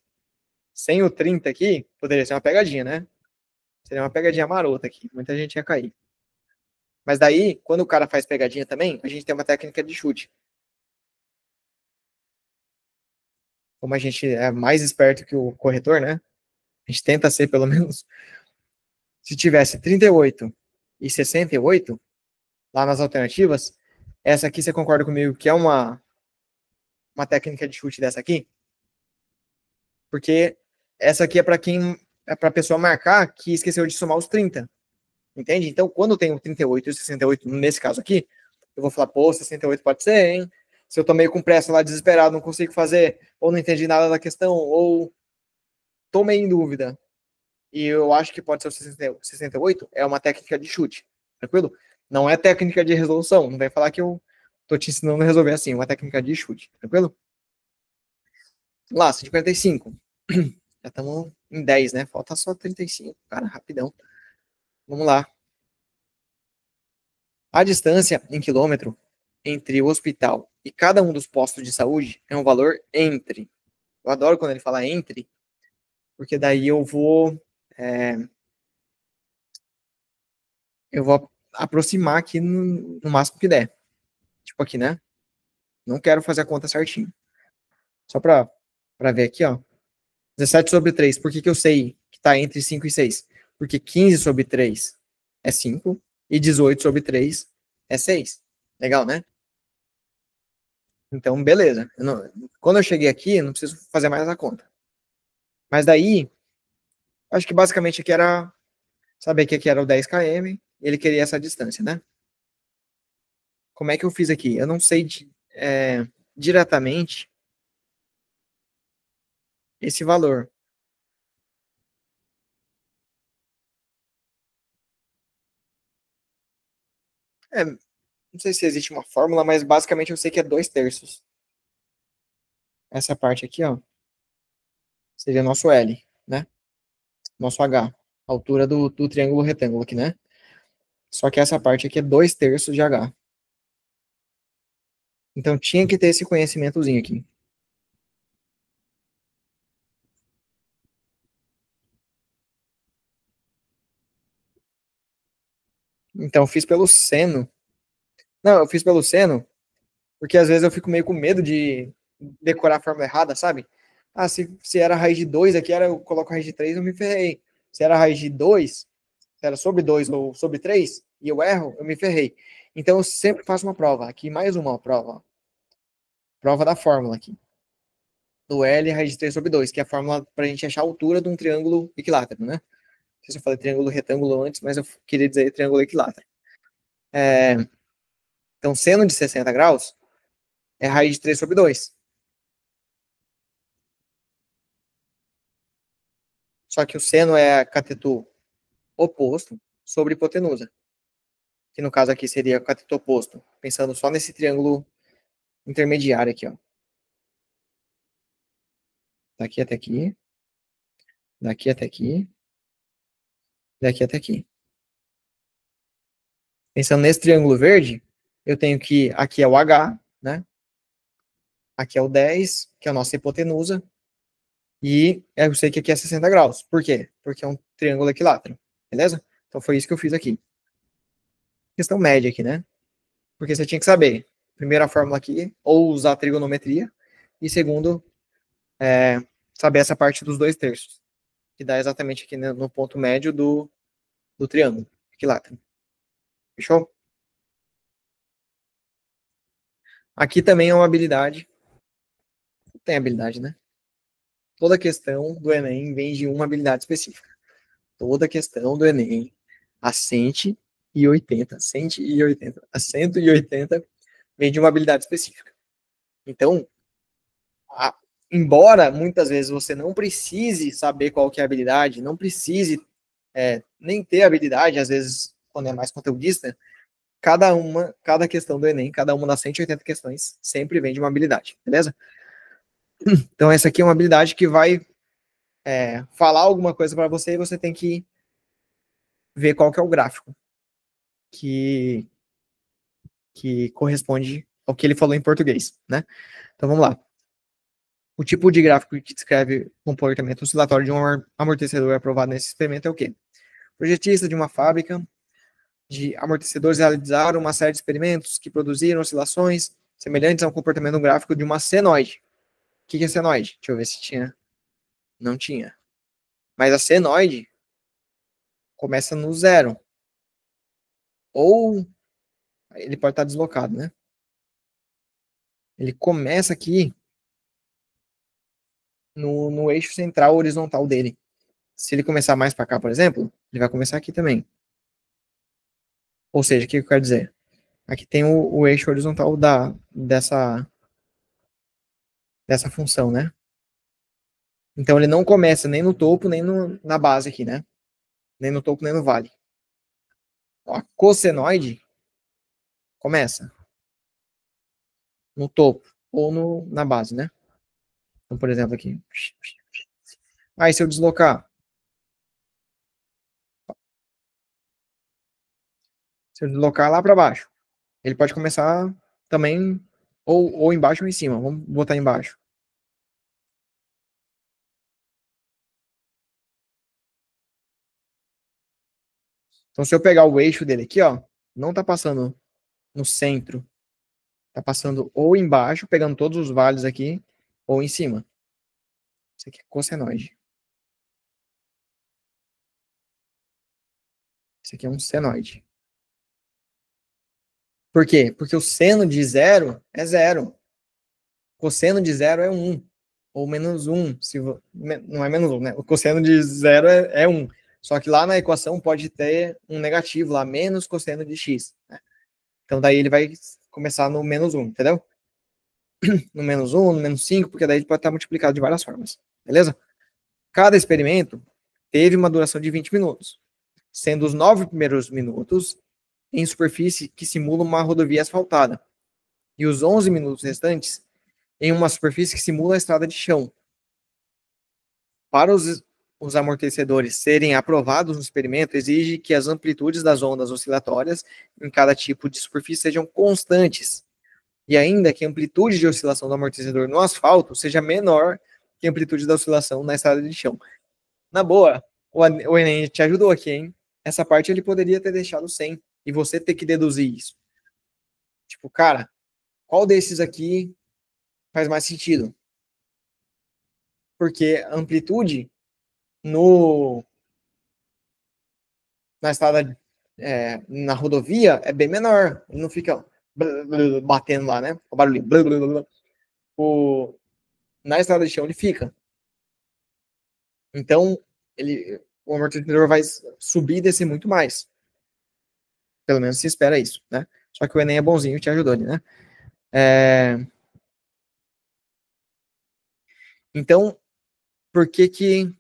sem o 30 aqui, poderia ser uma pegadinha, né? Seria uma pegadinha marota aqui. Muita gente ia cair. Mas daí, quando o cara faz pegadinha também, a gente tem uma técnica de chute. Como a gente é mais esperto que o corretor, né? A gente tenta ser, pelo menos. Se tivesse 38 e 68 lá nas alternativas, essa aqui você concorda comigo que é uma técnica de chute dessa aqui? Porque essa aqui é para quem é para a pessoa marcar que esqueceu de somar os 30. Entende? Então, quando eu tenho 38 e 68, nesse caso aqui, eu vou falar, pô, 68 pode ser, hein? Se eu tô meio com pressa lá, desesperado, não consigo fazer, ou não entendi nada da questão, ou tô meio em dúvida, e eu acho que pode ser o 68, é uma técnica de chute, tranquilo? Não é técnica de resolução, não vai falar que eu tô te ensinando a resolver assim, é uma técnica de chute, tranquilo? Lá, 145. Já estamos em 10, né? Falta só 35, cara, rapidão. Vamos lá. A distância em quilômetro entre o hospital e cada um dos postos de saúde é um valor entre. Eu adoro quando ele fala entre, porque daí eu vou aproximar aqui no máximo que der. Tipo aqui, né? Não quero fazer a conta certinho. Só para ver aqui, ó. 17 sobre 3. Por que, que eu sei que está entre 5 e 6? Porque 15 sobre 3 é 5 e 18 sobre 3 é 6. Legal, né? Então, beleza. Quando eu cheguei aqui, eu não preciso fazer mais a conta. Mas daí, acho que basicamente aqui era saber que aqui era o 10 km e ele queria essa distância, né? Como é que eu fiz aqui? Eu não sei diretamente esse valor. Não sei se existe uma fórmula, mas basicamente eu sei que é 2/3. Essa parte aqui, ó, seria nosso L, né? Nosso H. Altura do triângulo retângulo aqui, né? Só que essa parte aqui é 2/3 de H. Então tinha que ter esse conhecimentozinho aqui. Então eu fiz pelo seno. Não, eu fiz pelo seno, porque às vezes eu fico meio com medo de decorar a fórmula errada, sabe? Ah, se era raiz de 2 aqui, eu coloco raiz de 3, eu me ferrei. Se era raiz de 2, se era sobre 2 ou sobre 3, e eu erro, eu me ferrei. Então eu sempre faço uma prova. Aqui mais uma prova. Prova da fórmula aqui. Do L raiz de 3 sobre 2, que é a fórmula para a gente achar a altura de um triângulo equilátero, né? Não sei se eu falei triângulo retângulo antes, mas eu queria dizer triângulo equilátero. É, então, seno de 60 graus é raiz de 3 sobre 2. Só que o seno é cateto oposto sobre hipotenusa. Que no caso aqui seria cateto oposto. Pensando só nesse triângulo intermediário aqui, ó. Daqui até aqui. Daqui até aqui. Daqui até aqui. Pensando nesse triângulo verde, eu tenho que aqui é o H, né? Aqui é o 10, que é a nossa hipotenusa, e eu sei que aqui é 60 graus. Por quê? Porque é um triângulo equilátero, beleza? Então foi isso que eu fiz aqui. Questão média aqui, né? Porque você tinha que saber, primeiro a fórmula aqui, ou usar a trigonometria, e segundo, saber essa parte dos 2/3, que dá exatamente aqui no ponto médio do triângulo equilátero. Fechou? Aqui também é uma habilidade, tem habilidade, né? Toda questão do Enem vem de uma habilidade específica. toda questão do Enem a 180, 180, a 180 vem de uma habilidade específica. Então, a, embora muitas vezes você não precise saber qual que é a habilidade, não precise nem ter habilidade, às vezes, quando é mais conteudista, cada questão do Enem, cada uma das 180 questões, sempre vem de uma habilidade, beleza? Então, essa aqui é uma habilidade que vai falar alguma coisa para você e você tem que ver qual que é o gráfico que corresponde ao que ele falou em português, né? Então, vamos lá. O tipo de gráfico que descreve o comportamento oscilatório de um amortecedor aprovado nesse experimento é o quê? O projetista de uma fábrica de amortecedores realizaram uma série de experimentos que produziram oscilações semelhantes ao comportamento gráfico de uma senoide. O que é senoide? Deixa eu ver se tinha. Não tinha. Mas a senoide começa no zero. Ou ele pode estar deslocado, né? Ele começa aqui no eixo central horizontal dele. Se ele começar mais para cá, por exemplo, ele vai começar aqui também. Ou seja, o que eu quero dizer? Aqui tem o eixo horizontal dessa função, né? Então ele não começa nem no topo, nem na base aqui, né? Nem no topo, nem no vale. A cossenoide começa no topo ou na base, né? Então, por exemplo, aqui. Aí, se eu deslocar, lá para baixo, ele pode começar também ou embaixo ou em cima. Vamos botar embaixo. Então, se eu pegar o eixo dele aqui, ó, não tá passando no centro. Tá passando ou embaixo, pegando todos os vales aqui, ou em cima. Isso aqui é cossenoide. Isso aqui é um senoide. Por quê? Porque o seno de zero é zero. Cosseno de zero é 1. Ou menos 1. Não é menos 1, né? O cosseno de zero é 1. Só que lá na equação pode ter um negativo lá, menos cosseno de x. Né? Então daí ele vai começar no menos 1, entendeu? No menos 1, no menos 5, porque daí ele pode estar multiplicado de várias formas. Beleza? Cada experimento teve uma duração de 20 minutos, sendo os 9 primeiros minutos em superfície que simula uma rodovia asfaltada, e os 11 minutos restantes em uma superfície que simula a estrada de chão. Para os amortecedores serem aprovados no experimento, exige que as amplitudes das ondas oscilatórias em cada tipo de superfície sejam constantes, e ainda que a amplitude de oscilação do amortecedor no asfalto seja menor que a amplitude da oscilação na estrada de chão. Na boa, o Enem te ajudou aqui, hein? Essa parte ele poderia ter deixado sem, e você ter que deduzir isso. Tipo, cara, qual desses aqui faz mais sentido? Porque a amplitude na estrada, na rodovia, é bem menor. Ele não fica batendo lá, né? O barulhinho. Na estrada de chão ele fica. Então, o amortecedor vai subir e descer muito mais. Pelo menos se espera isso, né? Só que o Enem é bonzinho e te ajudou, né? Então, por que que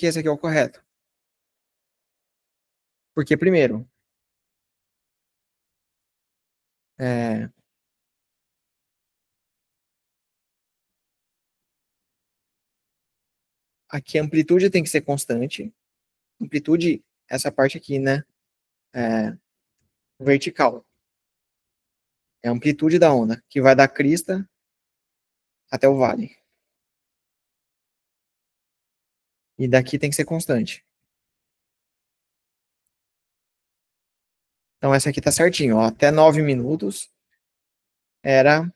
esse aqui é o correto? Porque, primeiro, aqui a amplitude tem que ser constante. Amplitude, essa parte aqui, né? Vertical. É a amplitude da onda, que vai da crista até o vale. E daqui tem que ser constante. Então, essa aqui tá certinho, ó. Até 9 minutos era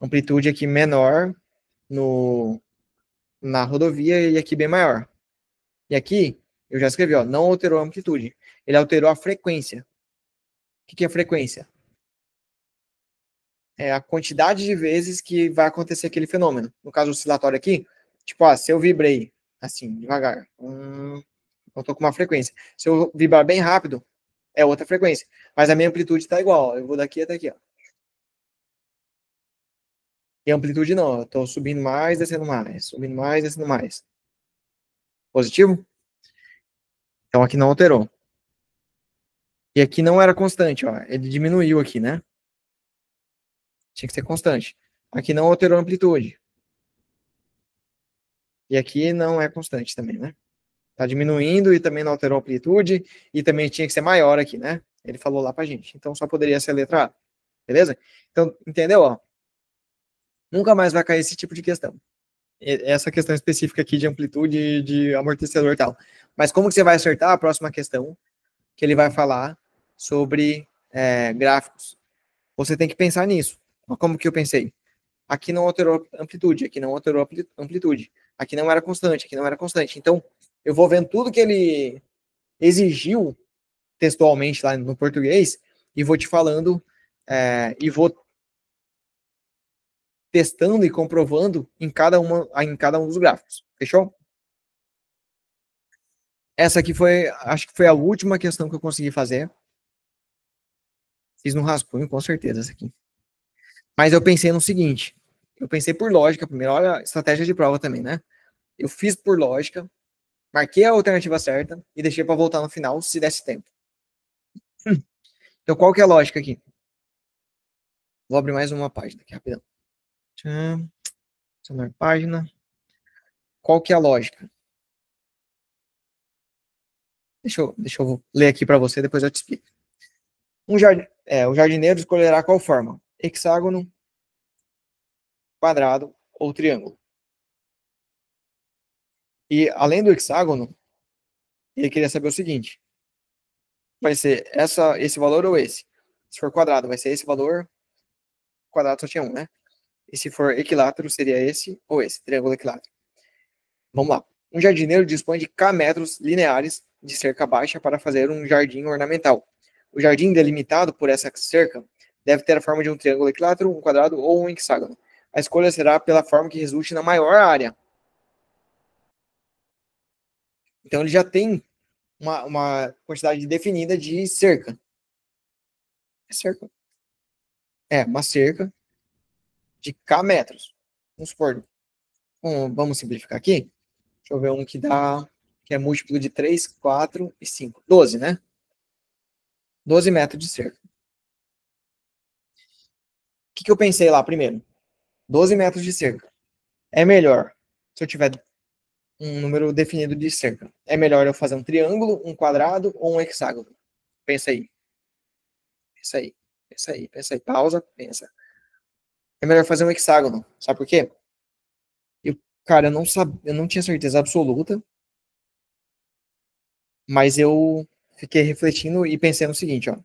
amplitude aqui menor na rodovia e aqui bem maior. E aqui, eu já escrevi, ó, não alterou a amplitude. Ele alterou a frequência. O que é frequência? É a quantidade de vezes que vai acontecer aquele fenômeno. No caso oscilatório aqui, tipo, se eu vibrei Assim, devagar. Eu tô com uma frequência. Se eu vibrar bem rápido, é outra frequência. Mas a minha amplitude está igual. Eu vou daqui até aqui, ó. E a amplitude não. Eu tô subindo mais, descendo mais. Subindo mais, descendo mais. Positivo? Então aqui não alterou. E aqui não era constante, ó. Ele diminuiu aqui, né? Tinha que ser constante. Aqui não alterou a amplitude. E aqui não é constante também, né? Tá diminuindo e também não alterou a amplitude. E também tinha que ser maior aqui, né? Ele falou lá pra gente. Então só poderia ser a letra A. Beleza? Então, entendeu? Ó, nunca mais vai cair esse tipo de questão. Essa questão específica aqui de amplitude, de amortecedor e tal. Mas como que você vai acertar a próxima questão, que ele vai falar sobre gráficos? Você tem que pensar nisso. Como que eu pensei? Aqui não alterou amplitude, aqui não alterou amplitude. Aqui não era constante, aqui não era constante. Então, eu vou vendo tudo que ele exigiu textualmente lá no português e vou te falando e vou testando e comprovando em cada um dos gráficos. Fechou? Essa aqui foi, acho que foi a última questão que eu consegui fazer. Fiz no rascunho, com certeza, essa aqui. Mas eu pensei no seguinte, eu pensei por lógica primeiro, olha a estratégia de prova também, né? Eu fiz por lógica, marquei a alternativa certa e deixei para voltar no final, se desse tempo. Então, qual que é a lógica aqui? Vou abrir mais uma página aqui, rapidão. Adicionar página. Qual que é a lógica? Deixa eu ler aqui para você, depois eu te explico. O jardineiro escolherá qual forma? Hexágono, quadrado ou triângulo. E além do hexágono, ele queria saber o seguinte: vai ser esse valor ou esse? Se for quadrado, vai ser esse valor. Quadrado só tinha um, né? E se for equilátero, seria esse ou esse, triângulo equilátero. Vamos lá. Um jardineiro dispõe de K metros lineares de cerca baixa para fazer um jardim ornamental. O jardim delimitado por essa cerca deve ter a forma de um triângulo equilátero, um quadrado ou um hexágono. A escolha será pela forma que resulte na maior área. Então ele já tem uma quantidade definida de cerca. É cerca. É, uma cerca de K metros. Vamos supor. Vamos simplificar aqui. Deixa eu ver um que é múltiplo de 3, 4 e 5. 12, né? 12 metros de cerca. O que eu pensei lá primeiro? 12 metros de cerca. É melhor, se eu tiver um número definido de cerca, é melhor eu fazer um triângulo, um quadrado ou um hexágono? Pensa aí. Pensa aí. Pensa aí. Pensa aí. Pausa, pensa. É melhor fazer um hexágono. Sabe por quê? Cara, eu não tinha certeza absoluta, mas eu fiquei refletindo e pensei no seguinte, ó.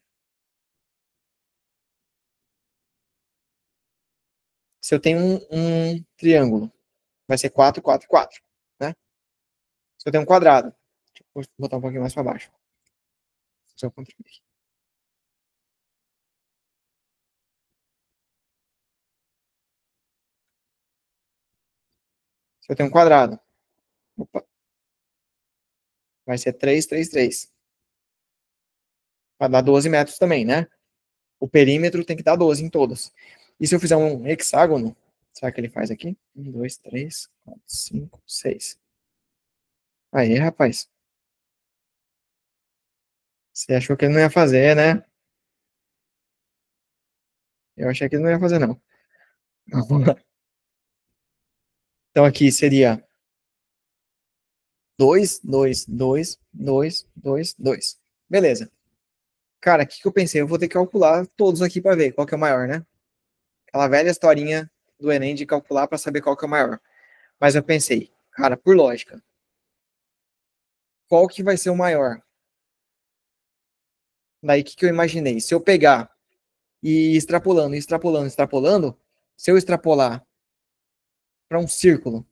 Se eu tenho um triângulo, vai ser 4, 4, 4, né? Se eu tenho um quadrado, deixa eu botar um pouquinho mais para baixo. Se eu tenho um quadrado, opa, vai ser 3, 3, 3. Vai dar 12 metros também, né? O perímetro tem que dar 12 em todas. E se eu fizer um hexágono, será que ele faz aqui? 1, 2, 3, 4, 5, 6. Aí, rapaz. Você achou que ele não ia fazer, né? Eu achei que ele não ia fazer, não. Então aqui seria 2, 2, 2, 2, 2, 2. Beleza. Cara, o que eu pensei? Eu vou ter que calcular todos aqui para ver qual que é o maior, né? Aquela velha historinha do Enem de calcular para saber qual que é o maior. Mas eu pensei, cara, por lógica, qual que vai ser o maior? Daí o que eu imaginei? Se eu pegar e ir extrapolando, extrapolando, extrapolando, se eu extrapolar para um círculo,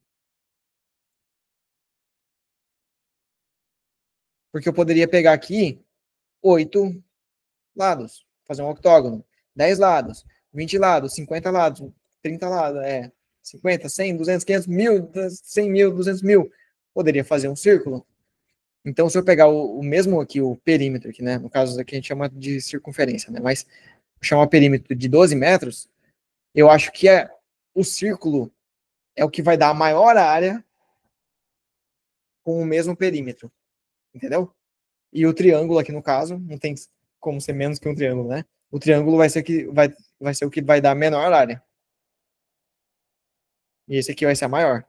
porque eu poderia pegar aqui 8 lados, fazer um octógono, 10 lados, 20 lados, 50 lados, 30 lados, 50, 100, 200, 500, 1000, 100 mil, 200 mil. poderia fazer um círculo. Então, se eu pegar o mesmo aqui, o perímetro aqui, né? No caso aqui a gente chama de circunferência, né? Mas chamar o perímetro de 12 metros, eu acho que o círculo é o que vai dar a maior área com o mesmo perímetro, entendeu? E o triângulo aqui no caso, não tem como ser menos que um triângulo, né? O triângulo vai ser o que vai dar a menor área. E esse aqui vai ser a maior.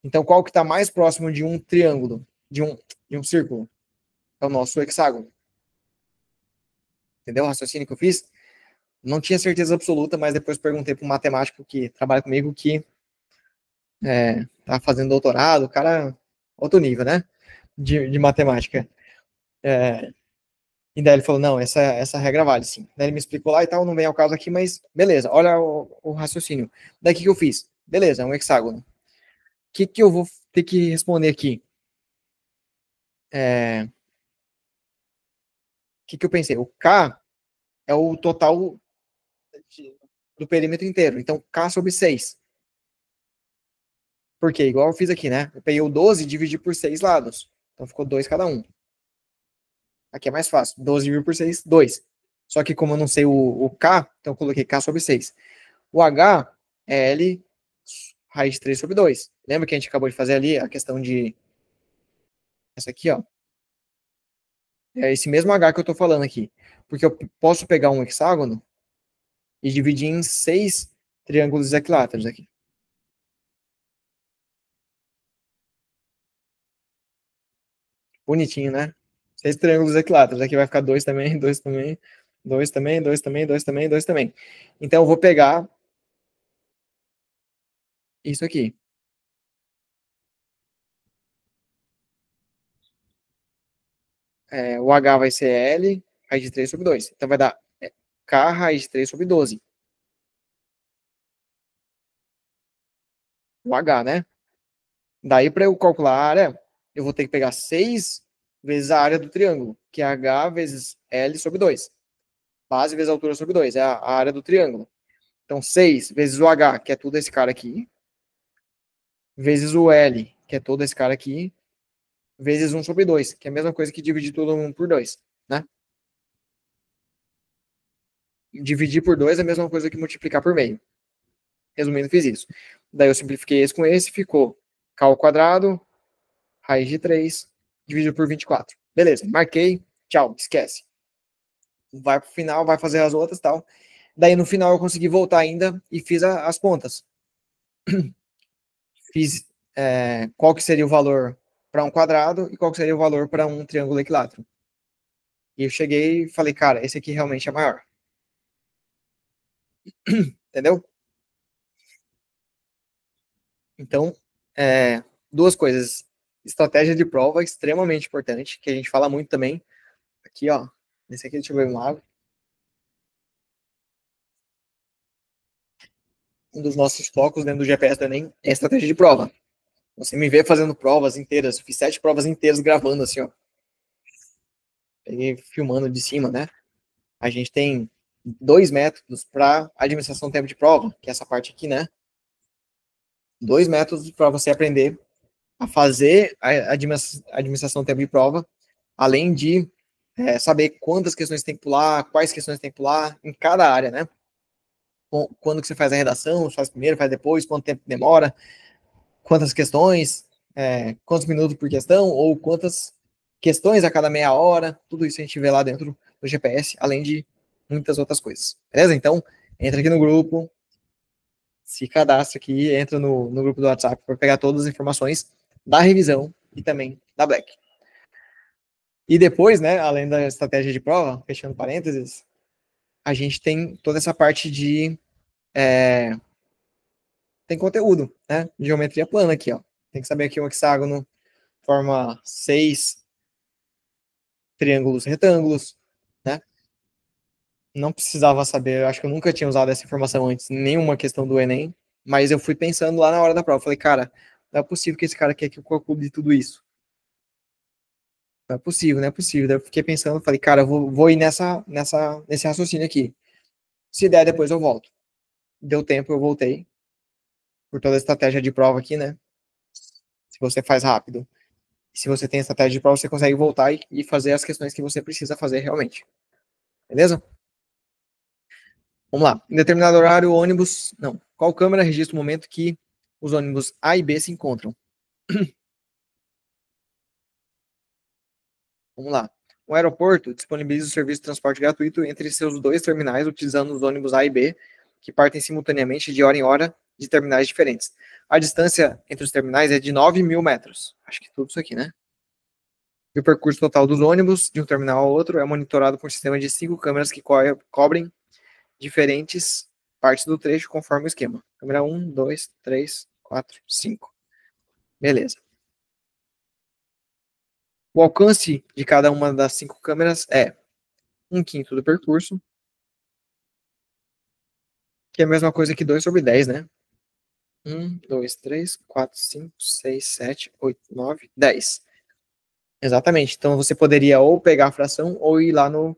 Então, qual que está mais próximo de um triângulo, de um círculo? É o nosso hexágono. Entendeu o raciocínio que eu fiz? Não tinha certeza absoluta, mas depois perguntei para um matemático que trabalha comigo, que tá fazendo doutorado, o cara, outro nível, né? De matemática. E daí ele falou, não, essa regra vale, sim. Daí ele me explicou lá e tal, não vem ao caso aqui, mas beleza, olha o raciocínio. Daí o que eu fiz? Beleza, é um hexágono. O que eu vou ter que responder aqui? O que eu pensei? O K é o total do perímetro inteiro. Então, K sobre 6. Por quê? Igual eu fiz aqui, né? Eu peguei o 12 e dividi por 6 lados. Então, ficou 2 cada um. Aqui é mais fácil. 12 dividido por 6, 2. Só que como eu não sei o K, então eu coloquei K sobre 6. O H é L raiz de 3 sobre 2. Lembra que a gente acabou de fazer ali a questão de... Essa aqui, ó. É esse mesmo H que eu tô falando aqui. Porque eu posso pegar um hexágono e dividir em 6 triângulos equiláteros aqui. Bonitinho, né? 6 triângulos equiláteros. Aqui vai ficar 2 também, 2 também, 2 também, 2 também, 2 também, 2 também. Então eu vou pegar isso aqui. O H vai ser L raiz de 3 sobre 2. Então vai dar K raiz de 3 sobre 12. O H, né? Daí, para eu calcular a área, eu vou ter que pegar 6 vezes a área do triângulo, que é H vezes L sobre 2. Base vezes altura sobre 2, é a área do triângulo. Então, 6 vezes o H, que é todo esse cara aqui, vezes o L, que é todo esse cara aqui, vezes 1 sobre 2, que é a mesma coisa que dividir todo 1 por 2, né? Dividir por 2 é a mesma coisa que multiplicar por meio. Resumindo, fiz isso. Daí eu simplifiquei esse com esse, ficou K ao quadrado, raiz de 3, dividido por 24. Beleza, marquei, tchau, esquece. Vai pro final, vai fazer as outras e tal. Daí no final eu consegui voltar ainda e fiz as contas. Fiz qual que seria o valor para um quadrado e qual que seria o valor para um triângulo equilátero. E eu cheguei e falei, cara, esse aqui realmente é maior. Entendeu? Então, duas coisas. Estratégia de prova extremamente importante, que a gente fala muito também. Aqui, ó. Esse aqui, deixa eu ver um água. Um dos nossos focos dentro do GPS também é estratégia de prova. Você me vê fazendo provas inteiras. Fiz 7 provas inteiras gravando assim, ó. Peguei filmando de cima, né? A gente tem 2 métodos para administração do tempo de prova, que é essa parte aqui, né? 2 métodos para você aprender a fazer a administração do tempo de prova, além de saber quantas questões tem que pular, quais questões tem que pular em cada área, né? Quando que você faz a redação, faz primeiro, faz depois, quanto tempo demora, quantas questões, quantos minutos por questão, ou quantas questões a cada meia hora, tudo isso a gente vê lá dentro do GPS, além de muitas outras coisas. Beleza? Então, entra aqui no grupo, se cadastra aqui, entra no grupo do WhatsApp para pegar todas as informações da revisão e também da Black. E depois, né, além da estratégia de prova, fechando parênteses, a gente tem toda essa parte de tem conteúdo, né? Geometria plana aqui, ó. Tem que saber que um hexágono forma 6 triângulos retângulos, né? Não precisava saber, eu acho que eu nunca tinha usado essa informação antes, em nenhuma questão do Enem, mas eu fui pensando lá na hora da prova, falei, cara, não é possível que esse cara quer que eu calcule tudo isso. Não é possível, não é possível. Daí eu fiquei pensando, falei, cara, eu vou ir nesse raciocínio aqui. Se der, depois eu volto. Deu tempo, eu voltei. Por toda a estratégia de prova aqui, né? se você faz rápido. Se você tem estratégia de prova, você consegue voltar e fazer as questões que você precisa fazer realmente. Beleza? Vamos lá. Em determinado horário, o ônibus. Não. Qual câmera registra o momento que os ônibus A e B se encontram? Vamos lá. O aeroporto disponibiliza o serviço de transporte gratuito entre seus dois terminais, utilizando os ônibus A e B, que partem simultaneamente de hora em hora de terminais diferentes. A distância entre os terminais é de 9.000 metros. Acho que tudo isso aqui, né? E o percurso total dos ônibus, de um terminal ao outro, é monitorado por um sistema de 5 câmeras que cobrem diferentes partes do trecho conforme o esquema. Câmera 1, 2, 3, 4, 5. Beleza. O alcance de cada uma das 5 câmeras é 1/5 do percurso, que é a mesma coisa que 2 sobre 10, né? 1, 2, 3, 4, 5, 6, 7, 8, 9, 10. Exatamente. Então você poderia ou pegar a fração ou ir lá no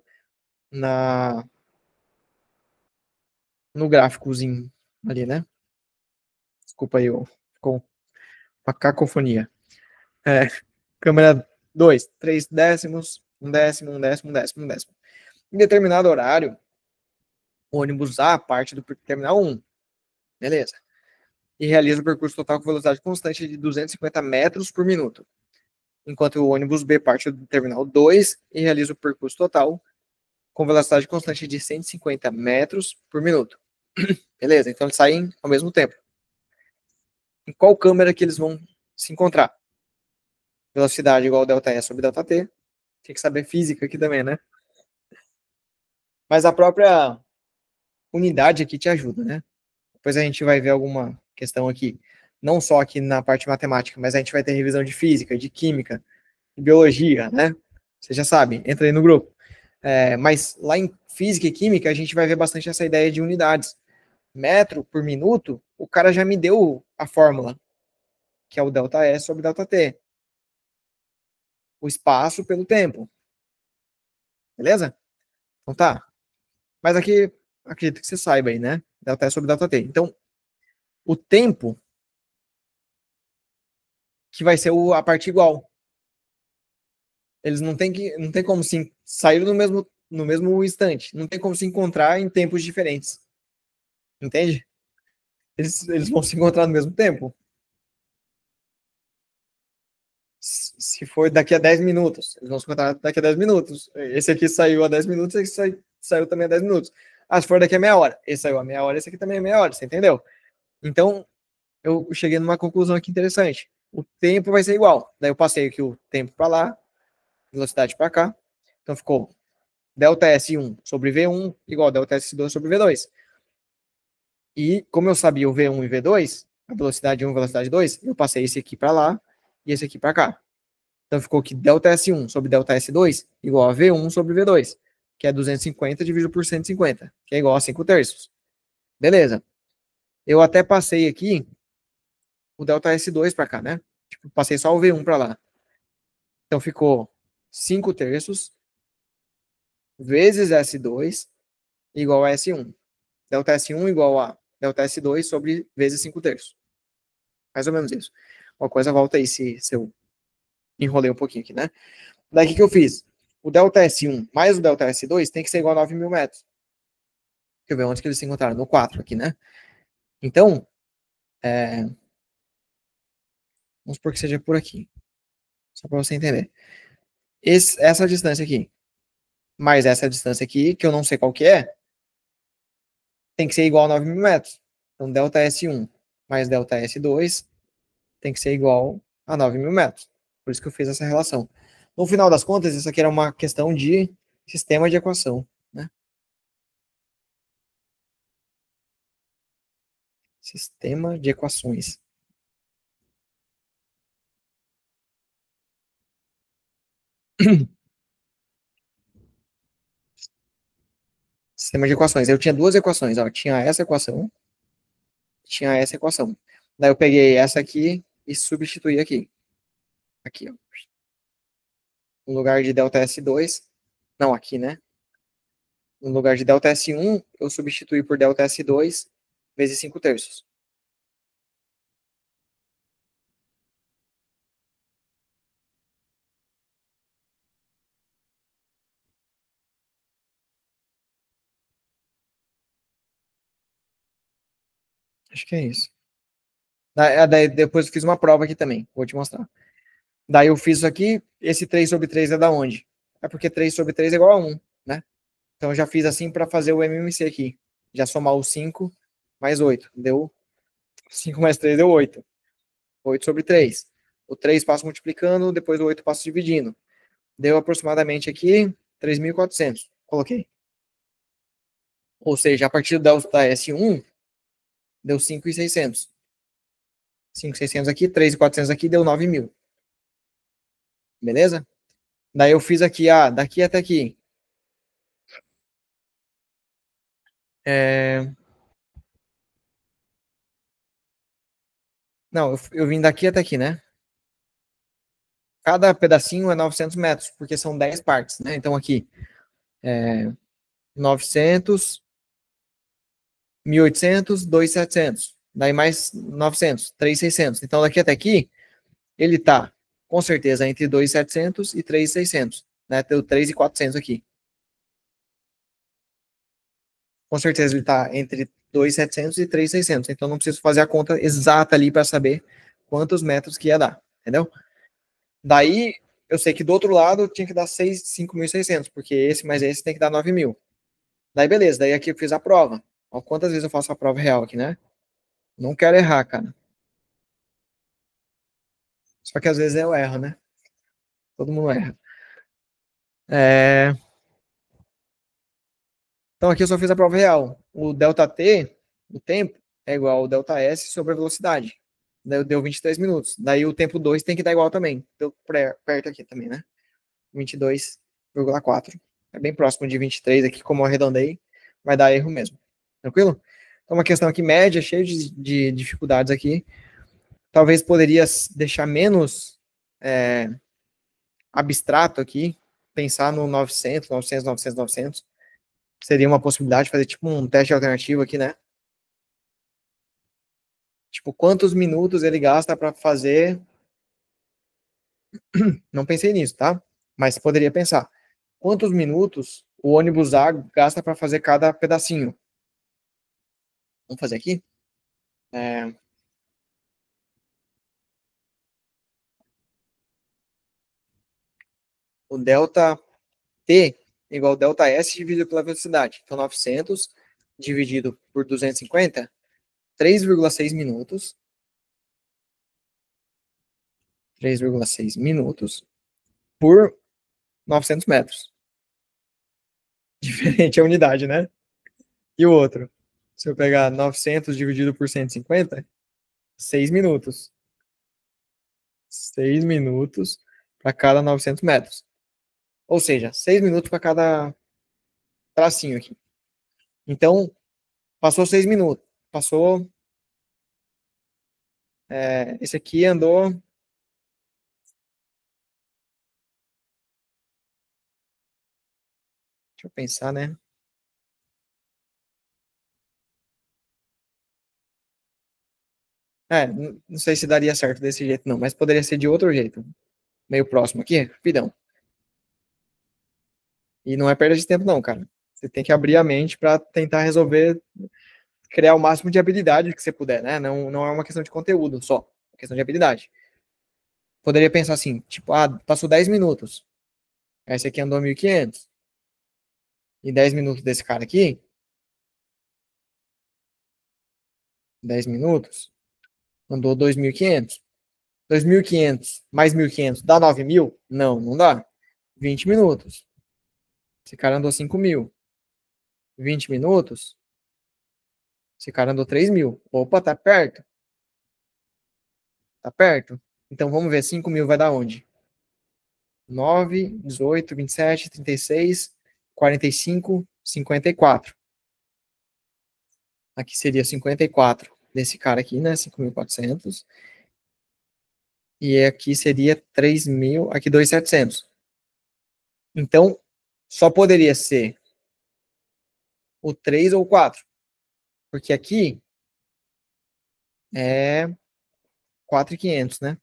gráficozinho ali, né? Desculpa aí, com a cacofonia. É, câmera 2, 3 décimos, 1 décimo, 1 décimo, 1 décimo, 1 décimo. Em determinado horário, o ônibus A parte do terminal 1. Beleza. E realiza o percurso total com velocidade constante de 250 metros por minuto. Enquanto o ônibus B parte do terminal 2 e realiza o percurso total com velocidade constante de 150 metros por minuto. Beleza, então eles saem ao mesmo tempo. Em qual câmera que eles vão se encontrar? Velocidade igual ΔE sobre ΔT. Tem que saber física aqui também, né? Mas a própria unidade aqui te ajuda, né? Depois a gente vai ver alguma questão aqui, não só aqui na parte matemática, mas a gente vai ter revisão de física, de química, de biologia, né? Você já sabe, entra aí no grupo. Mas lá em física e química a gente vai ver bastante essa ideia de unidades. Metro por minuto, o cara já me deu a fórmula, que é o ΔS sobre ΔT. O espaço pelo tempo. Beleza? Então tá. Mas aqui, acredito que você saiba aí, né? ΔS sobre ΔT. Então, o tempo que vai ser a parte igual. Eles não tem como se sair no mesmo instante. Não tem como se encontrar em tempos diferentes. Entende? Eles vão se encontrar no mesmo tempo. Se for daqui a 10 minutos, eles vão se encontrar daqui a 10 minutos. Esse aqui saiu há 10 minutos, esse saiu também há 10 minutos. Ah, se for daqui a meia hora, esse saiu há meia hora, esse aqui também é meia hora, você entendeu? Então, eu cheguei numa conclusão aqui interessante. O tempo vai ser igual. Daí eu passei aqui o tempo para lá, velocidade para cá. Então ficou ΔS1 sobre V1 igual ΔS2 sobre V2. E como eu sabia o V1 e V2, a velocidade 1 e a velocidade 2, eu passei esse aqui para lá e esse aqui para cá. Então ficou que ΔS1 sobre ΔS2 igual a V1 sobre V2, que é 250 dividido por 150, que é igual a 5 terços. Beleza. Eu até passei aqui o ΔS2 para cá, né? Tipo, passei só o V1 para lá. Então ficou 5 terços vezes S2 igual a S1. ΔS1 igual a ΔS2 sobre vezes 5 terços. Mais ou menos isso. Uma coisa volta aí se eu enrolei um pouquinho aqui, né? Daí o que eu fiz? O ΔS1 mais o ΔS2 tem que ser igual a 9.000 metros. Deixa eu ver onde que eles se encontraram. No 4 aqui, né? Então, vamos supor que seja por aqui. Só para você entender. Essa distância aqui, mais essa distância aqui, que eu não sei qual que é, tem que ser igual a 9.000 metros. Então, ΔS1 mais ΔS2 tem que ser igual a 9.000 metros. Por isso que eu fiz essa relação. No final das contas, isso aqui era uma questão de sistema de equação, né? Sistema de equações. Sistema de equações. Eu tinha duas equações, ó. Tinha essa equação, tinha essa equação. Daí eu peguei essa aqui e substituí aqui. Aqui, ó. No lugar de ΔS2, não, aqui, né? No lugar de ΔS1, eu substituí por ΔS2 vezes 5 terços. Acho que é isso. Daí depois eu fiz uma prova aqui também, vou te mostrar. Daí eu fiz isso aqui, esse 3 sobre 3 é da onde? É porque 3 sobre 3 é igual a 1, né? Então eu já fiz assim para fazer o MMC aqui. Já somar o 5 mais 8. Deu 5 mais 3 deu 8. 8 sobre 3. O 3 passo multiplicando, depois o 8 passo dividindo. Deu aproximadamente aqui 3.400. Coloquei. Ou seja, a partir do delta S1, deu 5.600. 5.600 aqui, 3.400 aqui, deu 9.000. Beleza? Daí eu fiz aqui, daqui até aqui. Não, eu vim daqui até aqui, né? Cada pedacinho é 900 metros, porque são 10 partes, né? Então aqui, 900, 1.800, 2.700. Daí mais 900, 3.600. Então daqui até aqui, ele tá, com certeza, entre 2.700 e 3.600. Né? Deu 3.400 aqui. Com certeza ele tá entre 2.700 e 3.600. Então não preciso fazer a conta exata ali para saber quantos metros que ia dar. Entendeu? Daí, eu sei que do outro lado tinha que dar 5.600, porque esse mais esse tem que dar 9.000. Daí, beleza. Daí aqui eu fiz a prova. Ó, quantas vezes eu faço a prova real aqui, né? Não quero errar, cara. Só que às vezes eu erro, né? Todo mundo erra. Então aqui eu só fiz a prova real. O ΔT, o tempo, é igual ao ΔS sobre a velocidade. Deu 23 minutos. Daí o tempo 2 tem que dar igual também. Deu perto aqui também, né? 22,4. É bem próximo de 23 aqui, como eu arredondei. Vai dar erro mesmo. Tranquilo? Então, uma questão aqui média, cheia de dificuldades aqui. Talvez poderia deixar menos abstrato aqui, pensar no 900, 900, 900, 900. Seria uma possibilidade de fazer tipo um teste alternativo aqui, né? Tipo, quantos minutos ele gasta para fazer. Não pensei nisso, tá? Mas poderia pensar. Quantos minutos o ônibus A gasta para fazer cada pedacinho? Vamos fazer aqui? É, o delta T igual delta S dividido pela velocidade. Então, 900 dividido por 250, 3,6 minutos. 3,6 minutos por 900 metros. Diferente a unidade, né? E o outro? Se eu pegar 900 dividido por 150, 6 minutos. 6 minutos para cada 900 metros. Ou seja, 6 minutos para cada tracinho aqui. Então, passou 6 minutos. Passou. Esse aqui andou. Deixa eu pensar, né? Não sei se daria certo desse jeito, não, mas poderia ser de outro jeito. Meio próximo aqui, rapidão. E não é perda de tempo, não, cara. Você tem que abrir a mente para tentar resolver, criar o máximo de habilidade que você puder, né? Não, não é uma questão de conteúdo só, é uma questão de habilidade. Poderia pensar assim, tipo, passou 10 minutos. Esse aqui andou 1.500. E 10 minutos desse cara aqui, 10 minutos, andou 2.500. 2.500 mais 1.500 dá 9.000? Não, não dá. 20 minutos. Esse cara andou 5.000. 20 minutos, esse cara andou 3.000. Opa, tá perto. Tá perto. Então vamos ver, 5.000 vai dar onde? 9, 18, 27, 36, 45, 54. Aqui seria 54 desse cara aqui, né? 5.400. E aqui seria 3.000, aqui 2.700. Então, só poderia ser o 3 ou o 4. Porque aqui é 4.500, né?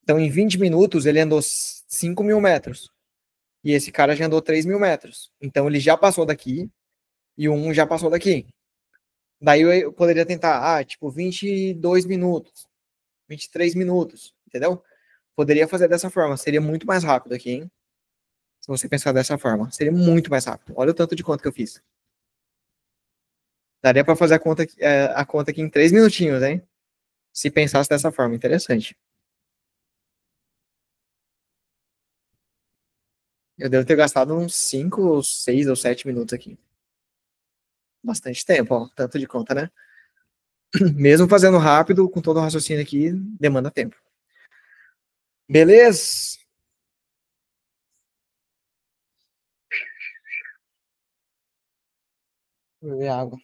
Então, em 20 minutos, ele andou 5.000 metros. E esse cara já andou 3.000 metros. Então, ele já passou daqui e o 1 já passou daqui. Daí eu poderia tentar, tipo, 22 minutos, 23 minutos, entendeu? Poderia fazer dessa forma, seria muito mais rápido aqui, hein? Se você pensar dessa forma, seria muito mais rápido. Olha o tanto de conta que eu fiz. Daria para fazer a conta aqui em 3 minutinhos, hein? Se pensasse dessa forma, interessante. Eu devo ter gastado uns 5, 6 ou 7 minutos aqui. Bastante tempo, ó, tanto de conta, né? Mesmo fazendo rápido, com todo o raciocínio aqui, demanda tempo. Beleza? Vou beber água.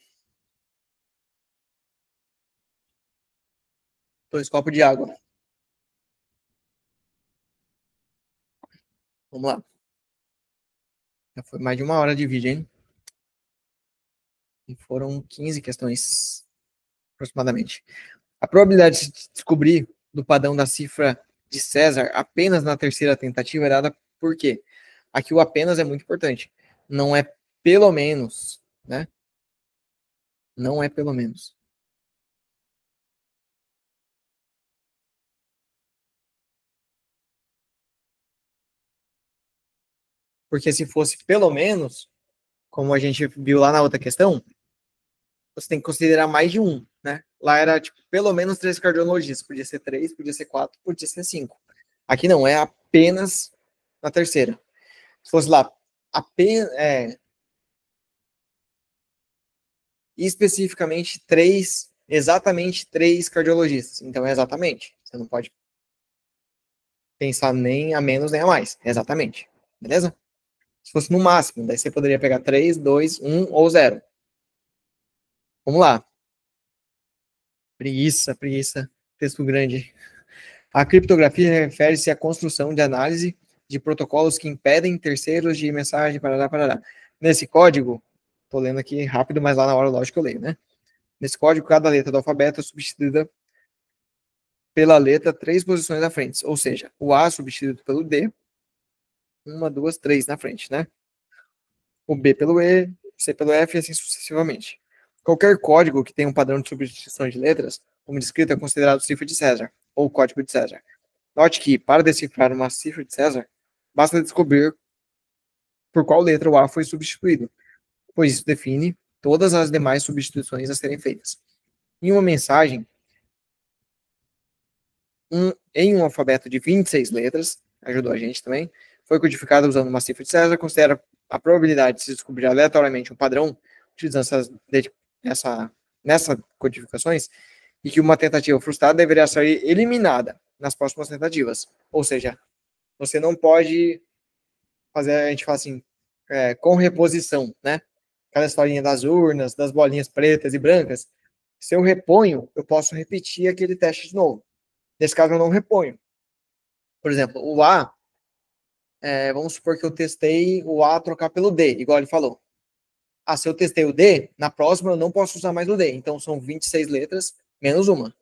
2 copos de água. Vamos lá. Já foi mais de 1 hora de vídeo, hein? E foram 15 questões, aproximadamente. A probabilidade de descobrir do padrão da cifra de César apenas na terceira tentativa é dada por quê? Aqui o apenas é muito importante. Não é pelo menos, né? Não é pelo menos. Porque se fosse pelo menos, como a gente viu lá na outra questão, você tem que considerar mais de um, né? Lá era, tipo, pelo menos 3 cardiologistas. Podia ser 3, podia ser 4, podia ser 5. Aqui não, é apenas na terceira. Se fosse lá, apenas, especificamente 3, exatamente 3 cardiologistas. Então é exatamente. Você não pode pensar nem a menos nem a mais. É exatamente. Beleza? Se fosse no máximo, daí você poderia pegar 3, 2, 1 ou 0. Vamos lá. Preguiça, preguiça. Texto grande. A criptografia refere-se à construção de análise de protocolos que impedem terceiros de mensagem, parará, parará. Nesse código, estou lendo aqui rápido, mas lá na hora, lógico, eu leio, né? Nesse código, cada letra do alfabeto é substituída pela letra 3 posições à frente, ou seja, o A substituído pelo D, 1, 2, 3 na frente, né? O B pelo E, o C pelo F e assim sucessivamente. Qualquer código que tenha um padrão de substituição de letras, como descrito, é considerado cifra de César, ou código de César. Note que, para decifrar uma cifra de César, basta descobrir por qual letra o A foi substituído, pois isso define todas as demais substituições a serem feitas. Em uma mensagem, em um alfabeto de 26 letras, ajudou a gente também, foi codificada usando uma cifra de César, considera a probabilidade de se descobrir aleatoriamente um padrão utilizando nessas codificações, e que uma tentativa frustrada deveria ser eliminada nas próximas tentativas. Ou seja, você não pode fazer, a gente fala assim, com reposição, né? Aquela historinha das urnas, das bolinhas pretas e brancas. Se eu reponho, eu posso repetir aquele teste de novo. Nesse caso, eu não reponho. Por exemplo, o A, vamos supor que eu testei o A trocar pelo D, igual ele falou. Se eu testei o D, na próxima eu não posso usar mais o D. Então, são 26 letras, menos uma.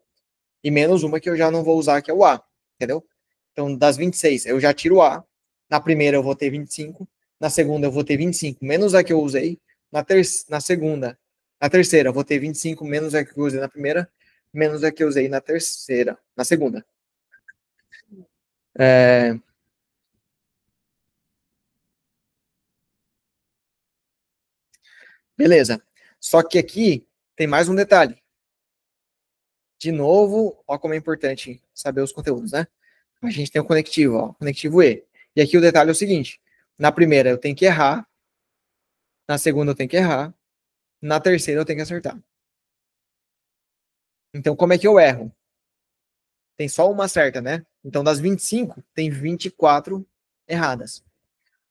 E menos uma que eu já não vou usar, que é o A. Entendeu? Então, das 26, eu já tiro o A. Na primeira, eu vou ter 25. Na segunda, eu vou ter 25, menos a que eu usei. Na segunda, na terceira, eu vou ter 25, menos a que eu usei na primeira, menos a que eu usei na terceira, na segunda. Beleza. Só que aqui tem mais um detalhe. De novo, ó como é importante saber os conteúdos, né? A gente tem o conectivo, ó, conectivo E. E aqui o detalhe é o seguinte: na primeira eu tenho que errar, na segunda eu tenho que errar, na terceira eu tenho que acertar. Então, como é que eu erro? Tem só uma certa, né? Então, das 25, tem 24 erradas.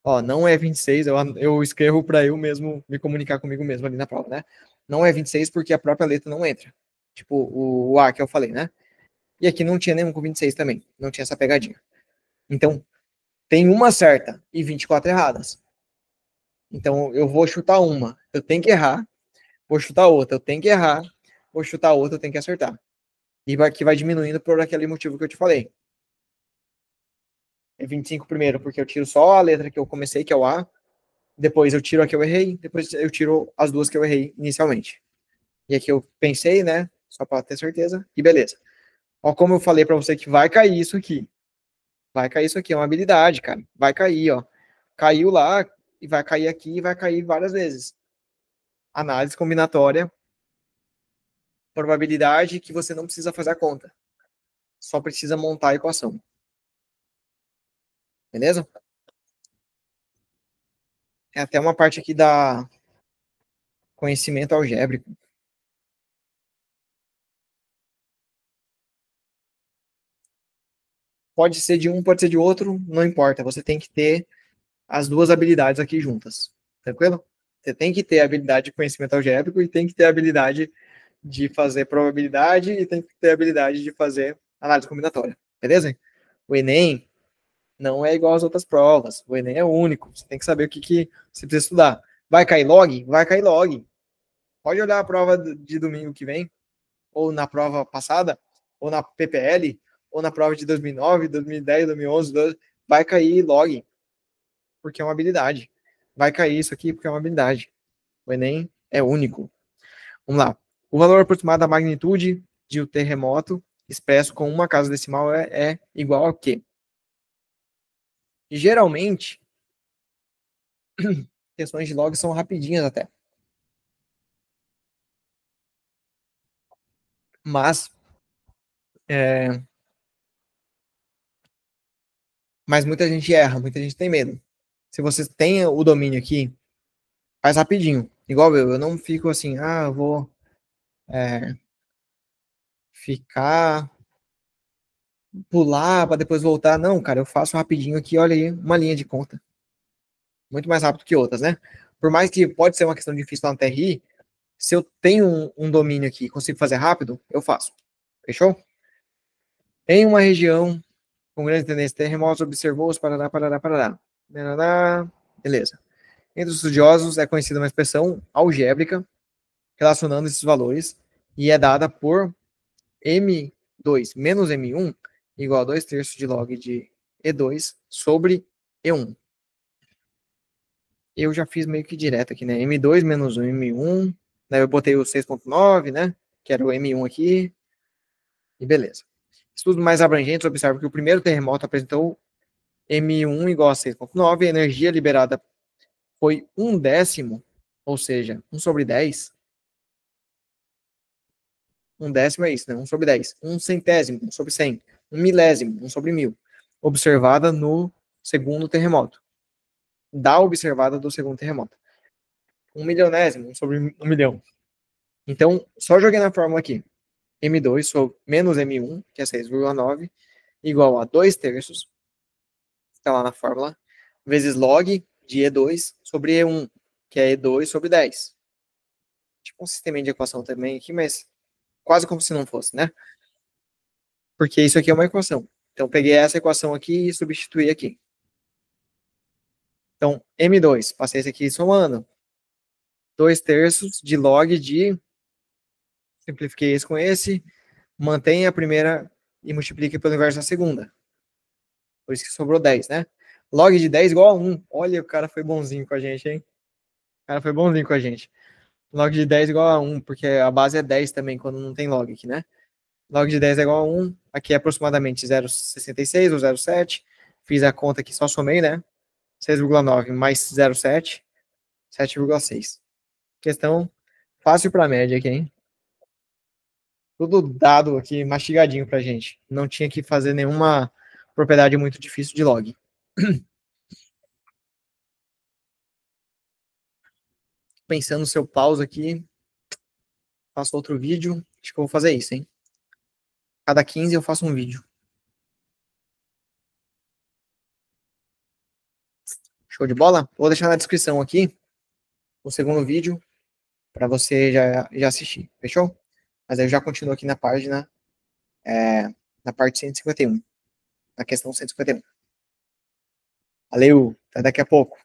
Ó, não é 26, eu escrevo para eu mesmo me comunicar comigo mesmo ali na prova, né? Não é 26 porque a própria letra não entra. Tipo, o A que eu falei, né? E aqui não tinha nenhum com 26 também. Não tinha essa pegadinha. Então, tem uma certa e 24 erradas. Então, eu vou chutar uma, eu tenho que errar. Vou chutar outra, eu tenho que errar. Vou chutar outra, eu tenho que acertar. E que vai diminuindo por aquele motivo que eu te falei. É 25 primeiro, porque eu tiro só a letra que eu comecei, que é o A. Depois eu tiro a que eu errei. Depois eu tiro as duas que eu errei inicialmente. E aqui eu pensei, né? Só para ter certeza. E beleza. Ó, como eu falei para você que vai cair isso aqui. Vai cair isso aqui, é uma habilidade, cara. Vai cair, ó. Caiu lá e vai cair aqui e vai cair várias vezes. Análise combinatória, probabilidade que você não precisa fazer a conta. Só precisa montar a equação. Beleza? É até uma parte aqui da conhecimento algébrico. Pode ser de um, pode ser de outro, não importa. Você tem que ter as duas habilidades aqui juntas. Tranquilo? Você tem que ter a habilidade de conhecimento algébrico e tem que ter a habilidade de fazer probabilidade e tem que ter a habilidade de fazer análise combinatória. Beleza? O Enem não é igual às outras provas. O Enem é único. Você tem que saber o que você precisa estudar. Vai cair log? Vai cair log. Pode olhar a prova de domingo que vem, ou na prova passada, ou na PPL, ou na prova de 2009, 2010, 2011, 12, vai cair log, porque é uma habilidade. Vai cair isso aqui porque é uma habilidade. O Enem é único. Vamos lá. O valor aproximado da magnitude de um terremoto expresso com uma casa decimal é igual a quê? E geralmente, questões de log são rapidinhas até. Mas, é, mas muita gente erra, muita gente tem medo. Se você tem o domínio aqui, faz rapidinho. Igual eu não fico assim, eu vou ficar, pular para depois voltar. Não, cara, eu faço rapidinho aqui, olha aí, uma linha de conta. Muito mais rápido que outras, né? Por mais que pode ser uma questão difícil lá no TRI, se eu tenho um domínio aqui e consigo fazer rápido, eu faço. Fechou? Em uma região com grande tendência de terremotos, observou-os, parará, parará, parará. Parará. Beleza. Entre os estudiosos é conhecida uma expressão algébrica relacionando esses valores e é dada por M2 menos M1 igual a 2 terços de log de E2 sobre E1. Eu já fiz meio que direto aqui, né? M2 menos o M1, daí eu botei o 6.9, né? Que era o M1 aqui, e beleza. Estudos mais abrangentes observam que o primeiro terremoto apresentou M1 igual a 6.9, a energia liberada foi 1/10, ou seja, 1 sobre 10. 1/10 é isso, né? 1 sobre 10. 1/100º, 1 sobre 100. 1 milésimo, 1 sobre 1000. Observada no segundo terremoto. Da observada do segundo terremoto. 1 milionésimo, 1 sobre 1 milhão. Então, só joguei na fórmula aqui. M2 sobre menos M1, que é 6,9, igual a 2 terços, está lá na fórmula, vezes log de E2 sobre E1, que é E2 sobre 10. Tipo um sistema de equação também aqui, mas quase como se não fosse, né? Porque isso aqui é uma equação. Então, peguei essa equação aqui e substituí aqui. Então, M2, passei esse aqui somando. 2 terços de log de... Simplifiquei esse com esse. Mantém a primeira e multiplica pelo inverso da segunda. Por isso que sobrou 10, né? Log de 10 igual a 1. Olha, o cara foi bonzinho com a gente, hein? O cara foi bonzinho com a gente. Log de 10 igual a 1, porque a base é 10 também, quando não tem log aqui, né? Log de 10 é igual a 1. Aqui é aproximadamente 0,66 ou 0,7. Fiz a conta aqui, só somei, né? 6,9 mais 0,7, 7,6. Questão fácil para média aqui, hein? Tudo dado aqui, mastigadinho pra gente. Não tinha que fazer nenhuma propriedade muito difícil de log. Pensando no seu pause aqui, faço outro vídeo. Acho que eu vou fazer isso, hein? Cada 15 eu faço um vídeo. Show de bola? Vou deixar na descrição aqui o segundo vídeo para você já assistir. Fechou? Mas aí eu já continuo aqui na página, na parte 151. Na questão 151. Valeu, até daqui a pouco.